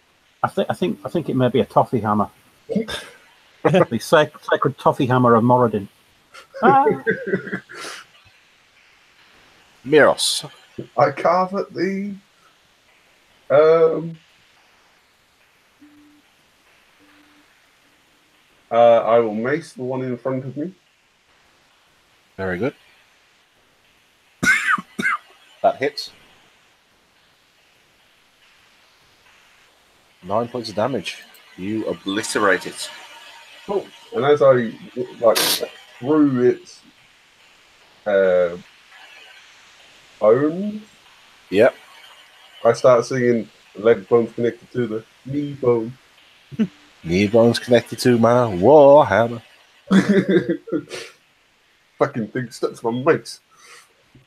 I think it may be a toffee hammer. The sacred toffee hammer of Moradin. Ah, Miros. I carve at the I will mace the one in front of me. Very good. That hits. 9 points of damage. You obliterate it. Oh, and as I like through its bones, Yep. I start singing leg bones connected to the knee bone. Knee bones connected to my warhammer. Fucking thing stuck to my mace.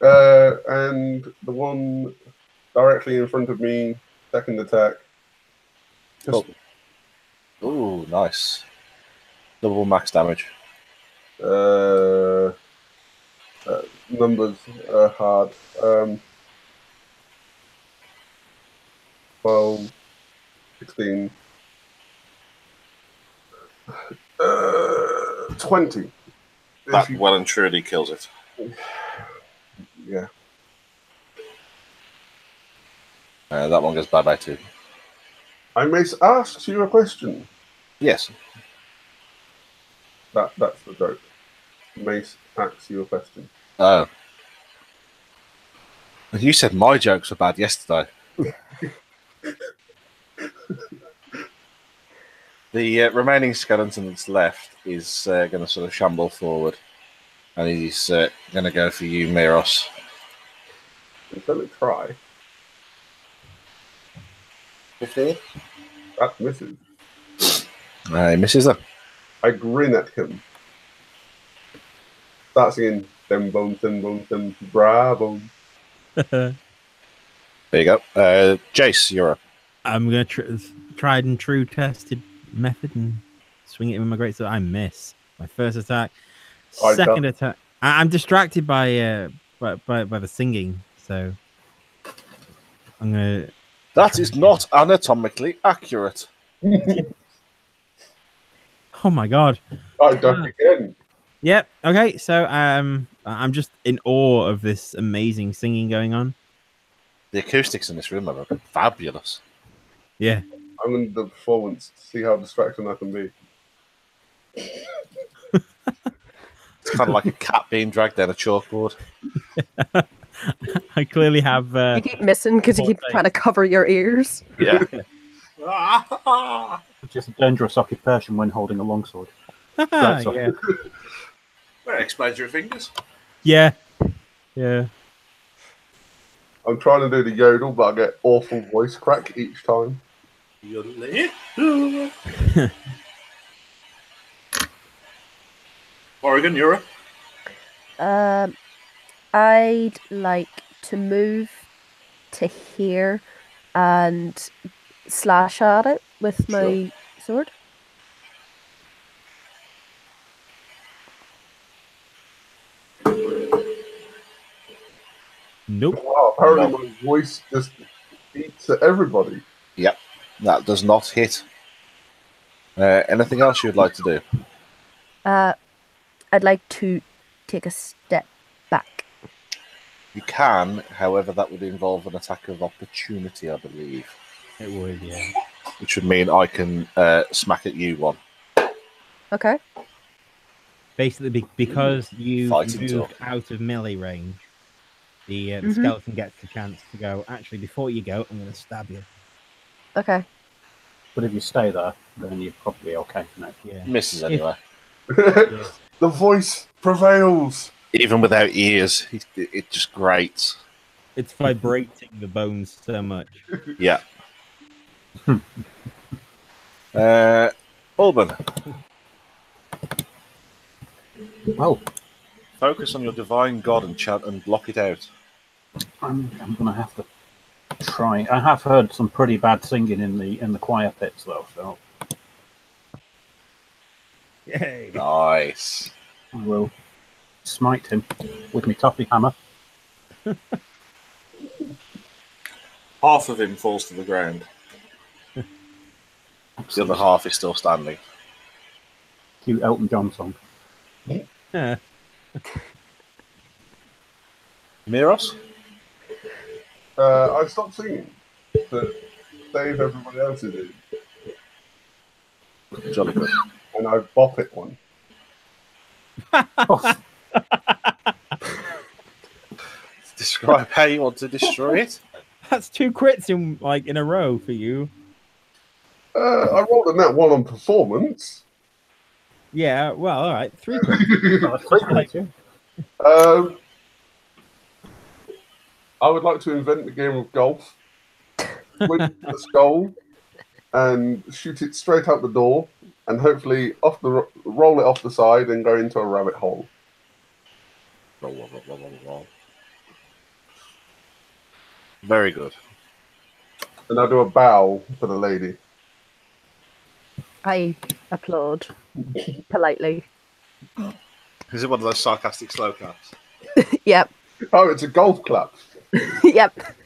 And the one directly in front of me, second attack. Just Ooh, nice. Double max damage. numbers are hard. 12, 16, 20. That well and truly kills it. Yeah. That one goes bye-bye too. I may ask you a question. Yes. That's the joke. Mace asks you a question. Oh. You said my jokes were bad yesterday. The remaining skeleton that's left is going to sort of shamble forward. And he's going to go for you, Miros. Until it try. 15? That misses. He misses them. I grin at him. Start singing, them bones, bravo. There you go. Jace, you're up. I'm going to tried and true tested method and swing it with my greatsword. I miss my first attack. Second attack. I'm distracted by the singing, so I'm gonna. That is not anatomically accurate. Oh my god! I duck again. Yep. Okay. So I'm just in awe of this amazing singing going on. The acoustics in this room are fabulous. Yeah. I'm in the performance to see how distracting I can be. It's kind of like a cat being dragged down a chalkboard. I clearly have. You keep missing because you keep trying to cover your ears. Yeah. Which is a dangerous occupation when holding a longsword. yeah. Well, it explains your fingers. Yeah. Yeah. I'm trying to do the yodel, but I get awful voice crack each time. Oregon, Europe. I'd like to move to here and slash at it with my sword. Nope. Wow, apparently my voice just beats at everybody. Yep, that does not hit. Anything else you'd like to do? I'd like to take a step back. You can, however, that would involve an attack of opportunity, I believe. It would. Yeah. Which would mean I can smack at you one. Okay. Basically, because you Fighting moved talk. out of melee range, the skeleton gets the chance to go. Actually, before you go, I'm going to stab you. Okay. But if you stay there, then you're probably okay for now. Yeah. Misses anyway. Yeah. The voice prevails. Even without ears, it just grates. It's vibrating the bones so much. Yeah. Alban, Well, focus on your divine god and chant and block it out. I'm going to have to try. I have heard some pretty bad singing in the choir pits, though, so Yay. Nice. I will smite him with my toffee hammer. Half of him falls to the ground. The other half is still standing. Cute Elton John song. Miros? I stopped singing to save everybody else's ears, Jolly good. and I bop it one. Oh, Describe how you want to destroy it. That's 2 crits in a row for you. I rolled a nat one on performance. Yeah. Well, all right. 3 crits. that's great, yeah. I would like to invent the game of golf. Win the skull and shoot it straight out the door, and hopefully roll it off the side and go into a rabbit hole. Roll. Very good. And I'll do a bow for the lady. I applaud politely. Is it one of those sarcastic slow claps? Yep. Oh, it's a golf clap. Yep.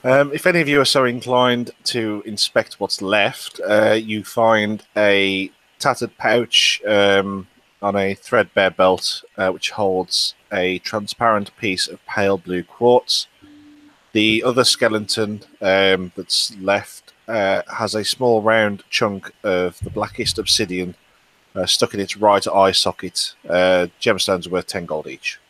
If any of you are so inclined to inspect what's left, you find a tattered pouch on a threadbare belt, which holds a transparent piece of pale blue quartz. The other skeleton that's left has a small round chunk of the blackest obsidian stuck in its right eye socket. Gemstones are worth 10 gold each.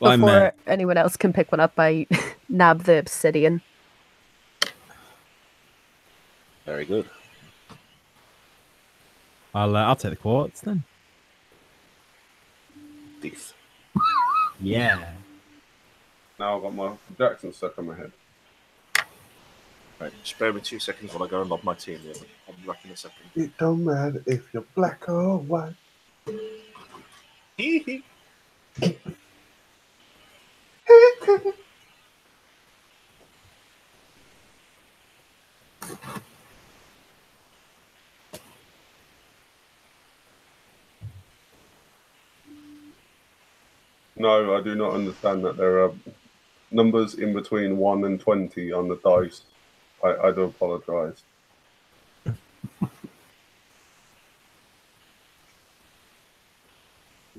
Before anyone else can pick one up, I nab the obsidian. Very good. I'll take the quartz then. Thief. Yeah. Now I've got my Jackson stuck on my head. Right, spare me 2 seconds while I go and lob my tea in the oven. I'll be back in a second. It don't matter if you're black or white. No, I do not understand that there are numbers in between 1 and 20 on the dice I do apologise.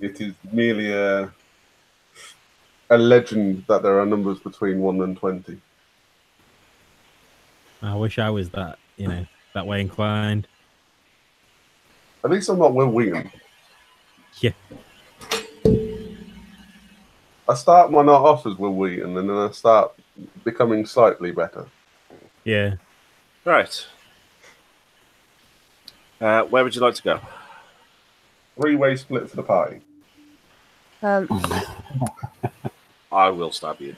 It is merely a legend that there are numbers between 1 and 20. I wish I was that, that way inclined. At least I'm not Will Wheaton. Yeah. I start my night off as Will Wheaton, and then I start becoming slightly better. Yeah. Right. Where would you like to go? 3-way split for the party. I will stab you.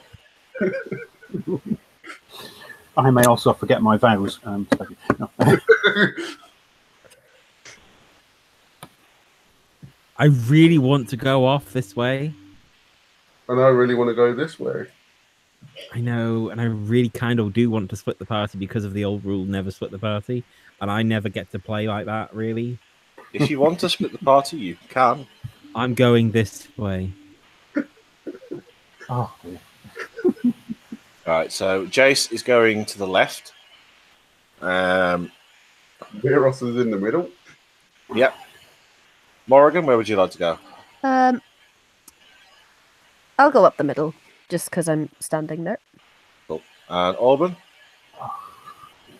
I may also forget my vows. No. I really want to go off this way. And I really want to go this way. I know, and I really kind of do want to split the party because of the old rule, never split the party. And I never get to play like that, really. If you want to split the party, you can. I'm going this way. Oh, Right, so Jace is going to the left. Veros is in the middle. Yep. Morrigan, where would you like to go? I'll go up the middle, just because I'm standing there. Cool. And Auburn?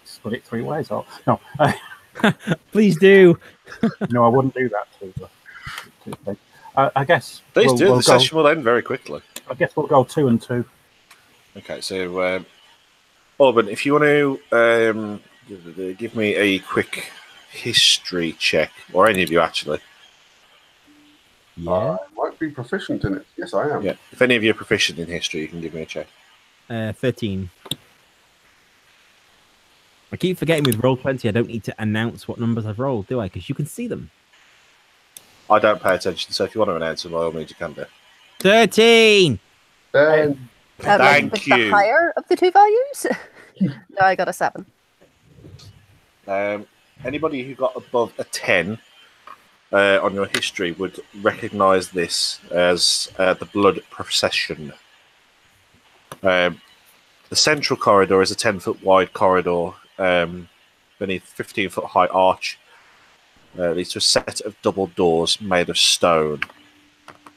split it 3 ways. Oh, no. Please do. No, I wouldn't do that to thing. I guess. Please do. We'll The session will end very quickly. I guess we'll go 2 and 2. Okay, so Auburn, if you want to give me a quick history check, or any of you actually. Yeah. I might be proficient in it. Yes, I am. Yeah. If any of you are proficient in history, you can give me a check. 13. I keep forgetting with Roll20, I don't need to announce what numbers I've rolled, do I? Because you can see them. I don't pay attention, so if you want to announce them, by all means, you can do. 13! Then Thank with you. the higher of the two values? No, I got a 7. Anybody who got above a 10 on your history would recognise this as the blood procession. The central corridor is a 10-foot wide corridor beneath a 15-foot high arch. Leads to a set of double doors made of stone.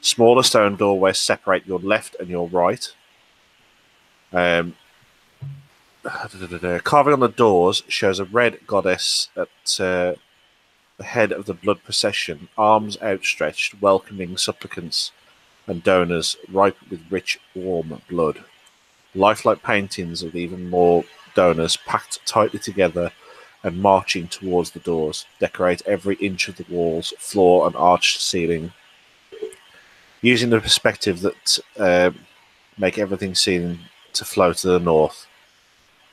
Smaller stone doorways separate your left and your right. Carving on the doors shows a red goddess at the head of the blood procession, arms outstretched, welcoming supplicants and donors ripe with rich, warm blood. Lifelike paintings of even more donors packed tightly together and marching towards the doors decorate every inch of the walls, floor, and arched ceiling. Using the perspective that make everything seem to flow to the north.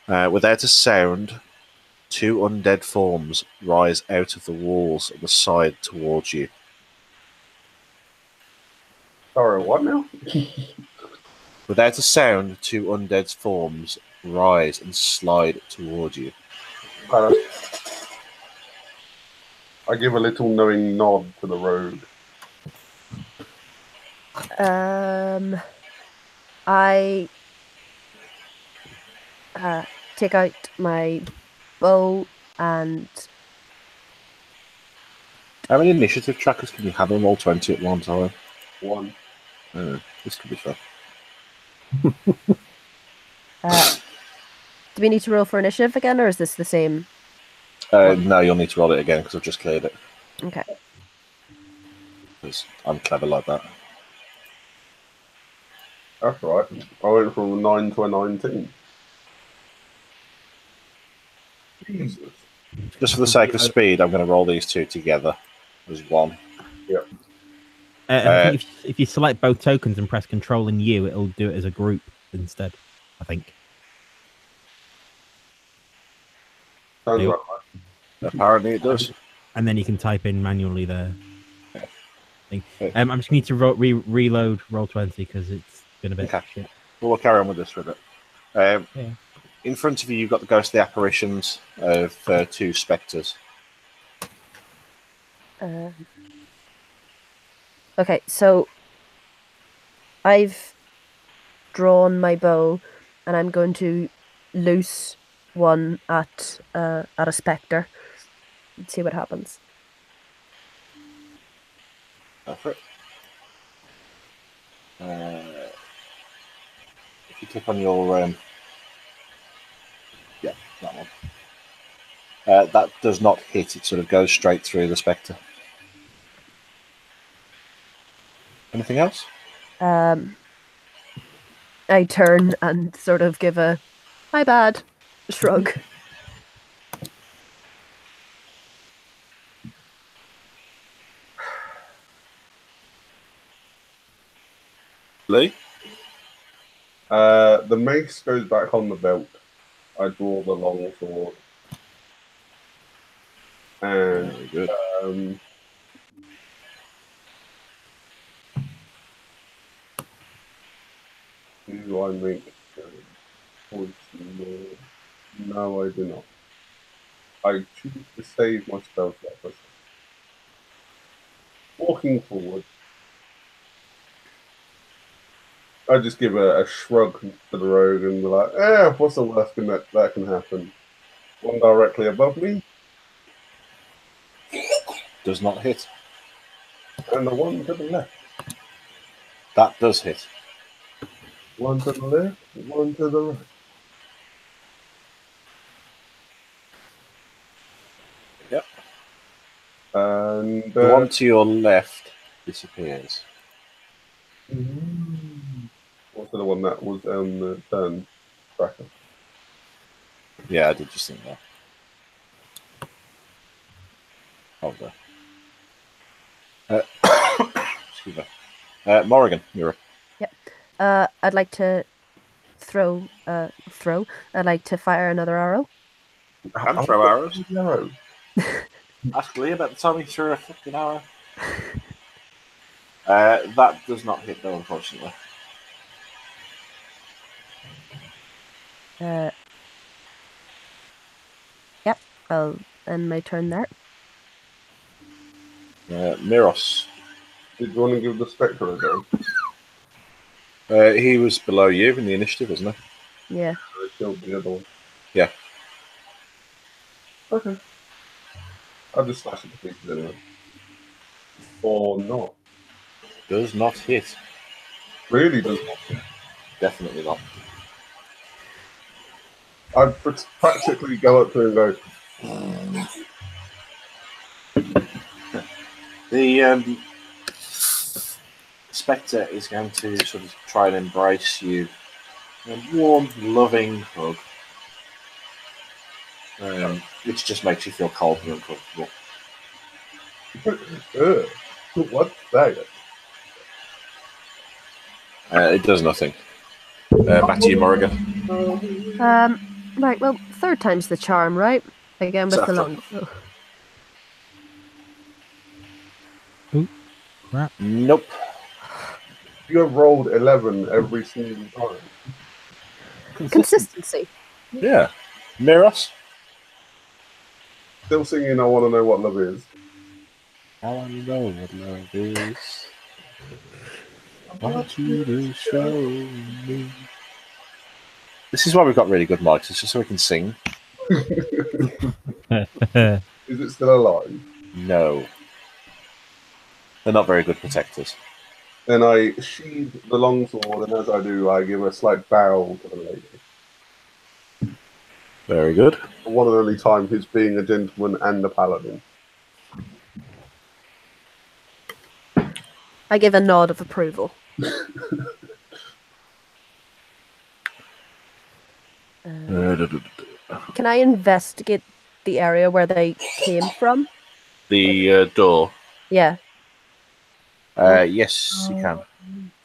Without a sound, 2 undead forms rise out of the walls of the side towards you. sorry, what now? Without a sound, 2 undead forms rise and slide towards you. I give a little knowing nod to the rogue. I take out my bow and How many initiative trackers can you have on Roll20 at one time? 1. This could be fun. do we need to roll for initiative again, or is this the same? No, you'll need to roll it again because I've just cleared it. Okay. Because I'm clever like that. That's right. I went from a 9 to a 19. Jesus. Just for the sake of speed, I'm going to roll these 2 together as one. Yep. I think if you select both tokens and press Control and U, it'll do it as a group instead, I think. Sounds Yep. right. Apparently it does. And then you can type in manually there. Thing. Okay. I'm just need to reload Roll20 because it's been a bit Okay. shit. We'll carry on with this with it. Yeah. In front of you, you've got the ghostly apparitions of 2 spectres. Okay, so I've drawn my bow, and I'm going to loose one at a spectre. And see what happens. Go for it. If you click on your yeah, that one. That does not hit. It sort of goes straight through the spectre. Anything else? I turn and sort of give a "my bad" shrug. Lee? The mace goes back on the belt. I draw the long sword. And Very good. do I make poison? No, I do not. I choose to save my spell slot. Walking forward, I just give a shrug to the rogue and be like, what's the worst thing that can happen? One directly above me, Does not hit. and the one to the left. That does hit. One to the left, one to the right. Yep. And The one to your left disappears. what's the one that was on the turn tracker? Yeah, I did just think that. Hold there. Excuse me. Morrigan, you're up. Yep. I'd like to throw. I'd like to fire another arrow. Can throw arrows. Arrow. Ask Lee about the time he threw a fucking arrow. That does not hit though, unfortunately. Yep. I'll end my turn there. Miros. Did you want to give the spectre a go? He was below you in the initiative, wasn't he? Yeah. I killed the other one. Yeah. Okay. I'll just slash it to pieces anyway. Or not. Does not hit. Really does not. Definitely not. I'd practically go up to him and go, The Spectre is going to sort of try and embrace you in a warm, loving hug, which just makes you feel cold and uncomfortable. what's that? It does nothing. Back to you, Morrigan. Right. Well, third time's the charm, right? Again with the Exactly. long. Crap. Nope. You have rolled 11 every single time. Consistency. Yeah. Miros? Still singing I Want to Know What Love Is. I want to know what love is. I want you to show me. This is why we've got really good mics. It's just so we can sing. Is it still alive? No. They're not very good protectors. Then I sheathe the longsword, and as I do, I give a slight bow to the lady. Very good. For one and only time, he's being a gentleman and a paladin. I give a nod of approval. Can I investigate the area where they came from? The door. Yeah. Yes, you can.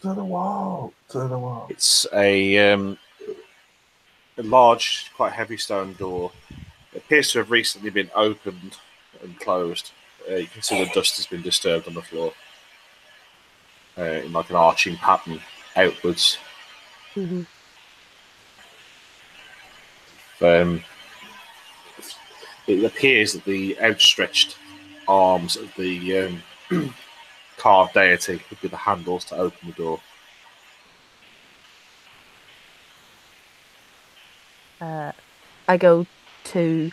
To the wall. To the wall. It's a large, quite heavy stone door. It appears to have recently been opened and closed. You can see the dust has been disturbed on the floor in like an arching pattern outwards. Mm-hmm. It appears that the outstretched arms of the carved deity would be the handles to open the door. I go to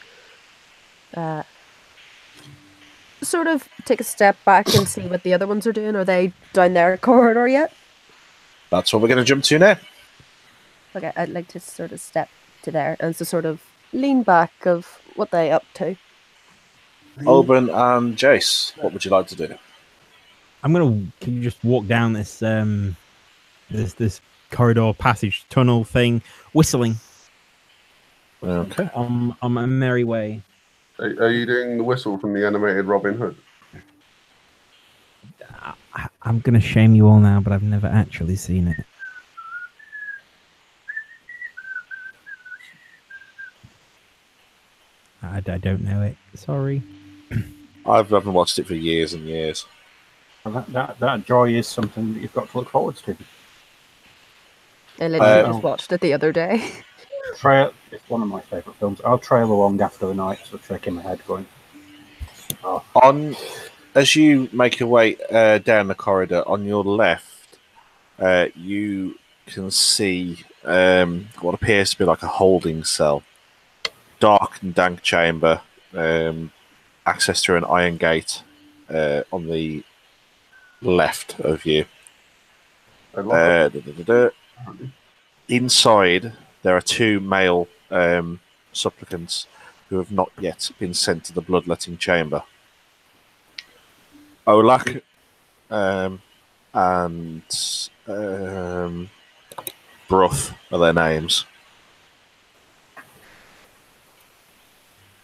sort of take a step back and see what the other ones are doing. Are they down their corridor yet? That's what we're going to jump to now. Okay, I'd like to sort of step to there and to sort of lean back of what they up to. Oban and Jace, what would you like to do? Can you just walk down this this corridor, passage, tunnel thing, whistling Okay. on my merry way. Are you doing the whistle from the animated Robin Hood? I'm gonna shame you all now, but I've never actually seen it. I don't know it. Sorry. I haven't watched it for years and years. And that joy is something that you've got to look forward to. I literally Um, just watched it the other day. It's one of my favourite films. I'll trail along after the night, so shaking my head going, oh. As you make your way down the corridor, on your left, you can see what appears to be like a holding cell. Dark and dank chamber, access through an iron gate on the left of you. Inside, there are two male supplicants who have not yet been sent to the bloodletting chamber. Olak and Bruff are their names.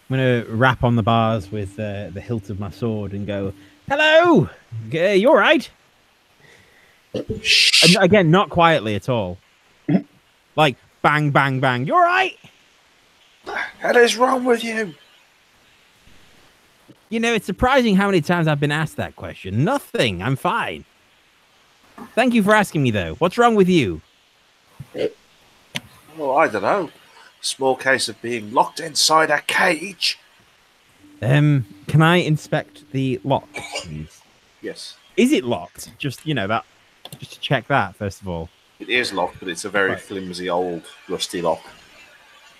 I'm gonna rap on the bars with the hilt of my sword and go, "Hello, you all right?" And again, not quietly at all. Like bang, bang, bang. You all right? What is wrong with you? You know, it's surprising how many times I've been asked that question. Nothing. I'm fine. Thank you for asking me, though. What's wrong with you? Oh, I don't know. Small case of being locked inside a cage. Can I inspect the lock, please? Yes. Is it locked? Just just to check that first of all. It is locked, but it's a very flimsy, old, rusty lock.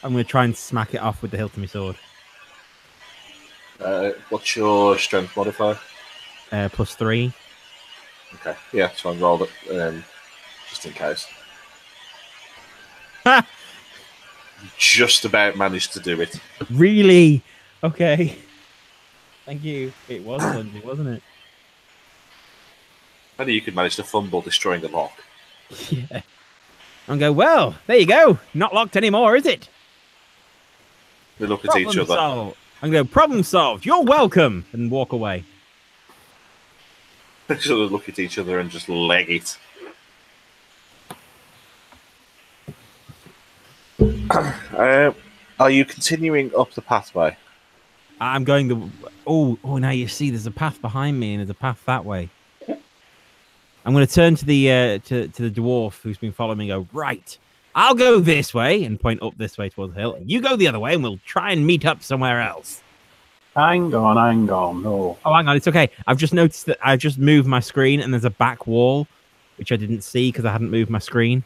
I'm gonna try and smack it off with the hilt of my sword. What's your strength modifier? +3. Okay. Yeah, so I rolled it just in case. Ha! Just about managed to do it. Really? Okay. Thank you. It was flimsy, wasn't it? Maybe you could manage to fumble destroying the lock. Yeah. And go, well, there you go. Not locked anymore, is it? We look at each other. Solved. And go, problem solved. You're welcome. And walk away. We sort of look at each other and just leg it. Are you continuing up the pathway? I'm going the... Oh, now you see there's a path behind me and there's a path that way. I'm going to turn to the to the dwarf who's been following me and go, right, I'll go this way and point up this way towards the hill. You go the other way and we'll try and meet up somewhere else. Hang on, no. Oh, hang on, it's okay. I've just noticed that I've just moved my screen and there's a back wall, which I didn't see because I hadn't moved my screen.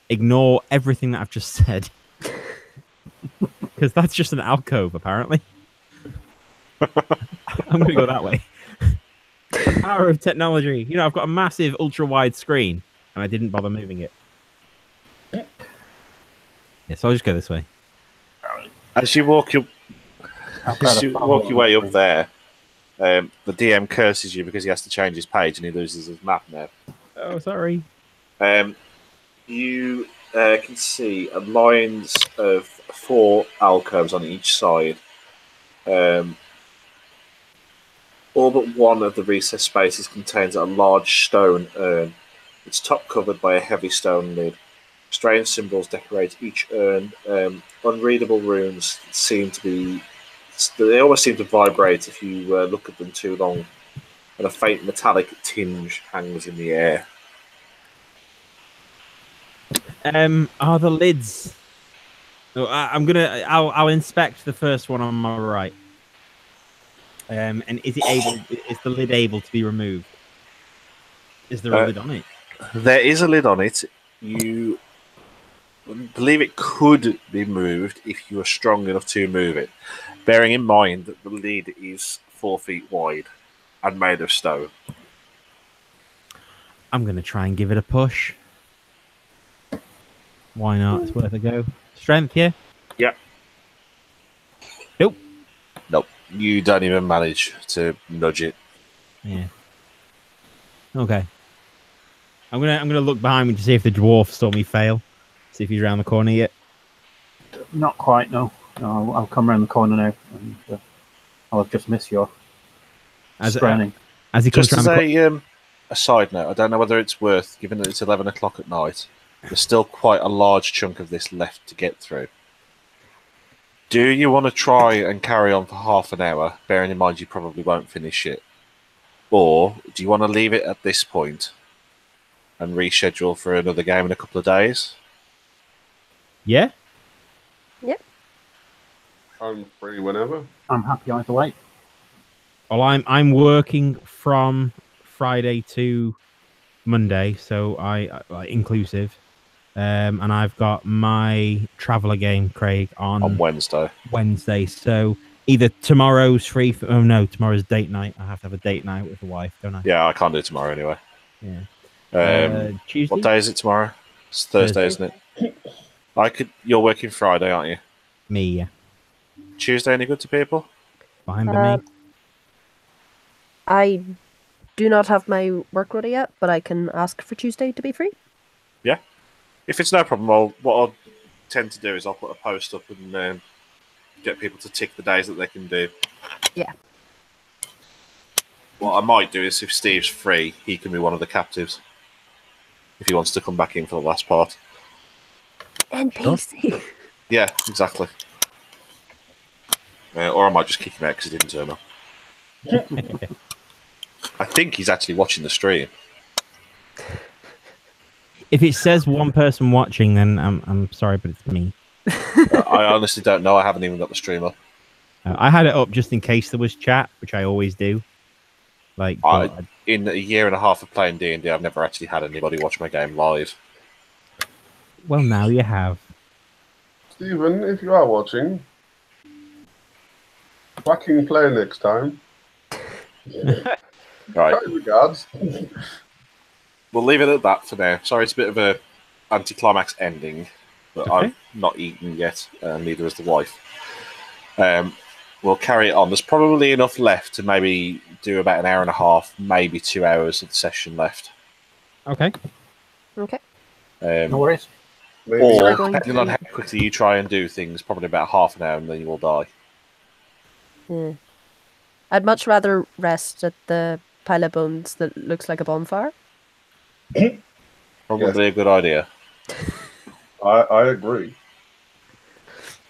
Ignore everything that I've just said. Because that's just an alcove, apparently. I'm going to go that way. The power of technology. You know, I've got a massive ultra-wide screen, and I didn't bother moving it. Yeah, so I'll just go this way. As you walk your way up there, the DM curses you because he has to change his page and he loses his map now. Oh, sorry. You can see lines of 4 alcoves on each side. All but one of the recessed spaces contains a large stone urn. Its top covered by a heavy stone lid. Strange symbols decorate each urn. Unreadable runes seem to be... They almost seem to vibrate if you look at them too long. And a faint metallic tinge hangs in the air. Are the lids... Oh, I'll inspect the first one on my right. And is the lid able to be removed? Is there a lid on it? There is a lid on it. You believe it could be moved if you are strong enough to move it. Bearing in mind that the lid is 4 feet wide and made of stone. I'm going to try and give it a push. Why not? It's worth a go. Strength, yeah? Yeah. Nope. Nope. You don't even manage to nudge it. Yeah. Okay. I'm gonna look behind me to see if the dwarf saw me fail. See if he's around the corner yet. Not quite, no. No, I'll come around the corner now, and I'll have just missed your straining. As he comes Just around as a side note, I don't know whether it's worth, given that it's 11 o'clock at night, there's still quite a large chunk of this left to get through. Do you want to try and carry on for half an hour, bearing in mind you probably won't finish it? Or do you want to leave it at this point and reschedule for another game in a couple of days? Yeah? Yep. I'm free whenever. I'm happy either way. Well, I'm working from Friday to Monday, so I inclusive, and I've got my Traveller game, Craig, On Wednesday. Wednesday. So either tomorrow's free. Oh no, tomorrow's date night. I have to have a date night with the wife, don't I? Yeah, I can't do it tomorrow anyway. Yeah. Tuesday. What day is it tomorrow? It's Thursday, isn't it? You're working Friday, aren't you? Me, yeah. Tuesday any good to people? Fine by me. I do not have my work ready yet, but I can ask for Tuesday to be free. Yeah. If it's no problem, what I'll tend to do is I'll put a post up and get people to tick the days that they can do. Yeah. What I might do is if Steve's free, he can be one of the captives. If he wants to come back in for the last part. NPC. Yeah, exactly. Or I might just kick him out because he didn't turn up. I think he's actually watching the stream. If it says one person watching, then I'm sorry, but it's me. I honestly don't know. I haven't even got the stream up. I had it up just in case there was chat, which I always do. In a year and a half of playing D&D, I've never actually had anybody watch my game live. Well, now you have. Stephen, if you are watching, whacking play next time. Right. Kind regards. We'll leave it at that for now. Sorry, it's a bit of a anticlimax ending, but Okay. I've not eaten yet, and neither has the wife. We'll carry it on. There's probably enough left to maybe do about an hour and a half, maybe 2 hours of the session left. Okay. Okay. No worries. Maybe Or, going depending to- on how quickly you try and do things, probably about half an hour and then you will die. Yeah. I'd much rather rest at the pile of bones that looks like a bonfire. Probably a good idea. I agree.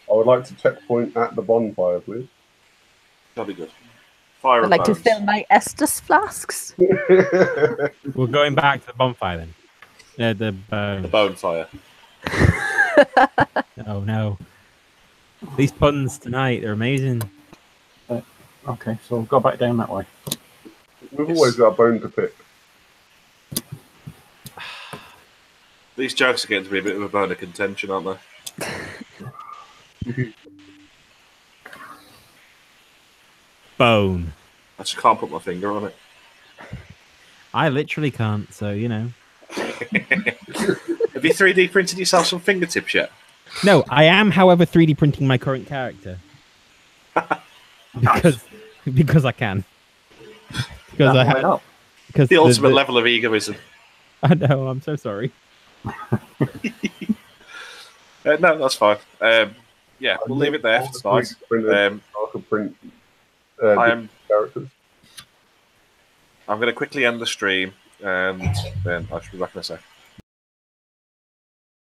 I would like to checkpoint at the bonfire, please. That'd be good. Fire I'd of like to bones. fill my Estus flasks. We're going back to the bonfire then. The The bone fire. Oh no. These puns tonight, they're amazing. Okay, so we'll go back down that way. We've always got a bone to pick. These jokes are getting to be a bit of a bone of contention, aren't they? Bone. I just can't put my finger on it. I literally can't, so you know. Have you 3D printed yourself some fingertips yet? No, I am, however, 3D printing my current character. because I can. Because I Why have not? because The ultimate level of egoism. I know, I'm so sorry. No, that's fine. Yeah, we'll leave it there for tonight. I could print I'm characters. going to quickly end the stream, and then I should be back in a sec.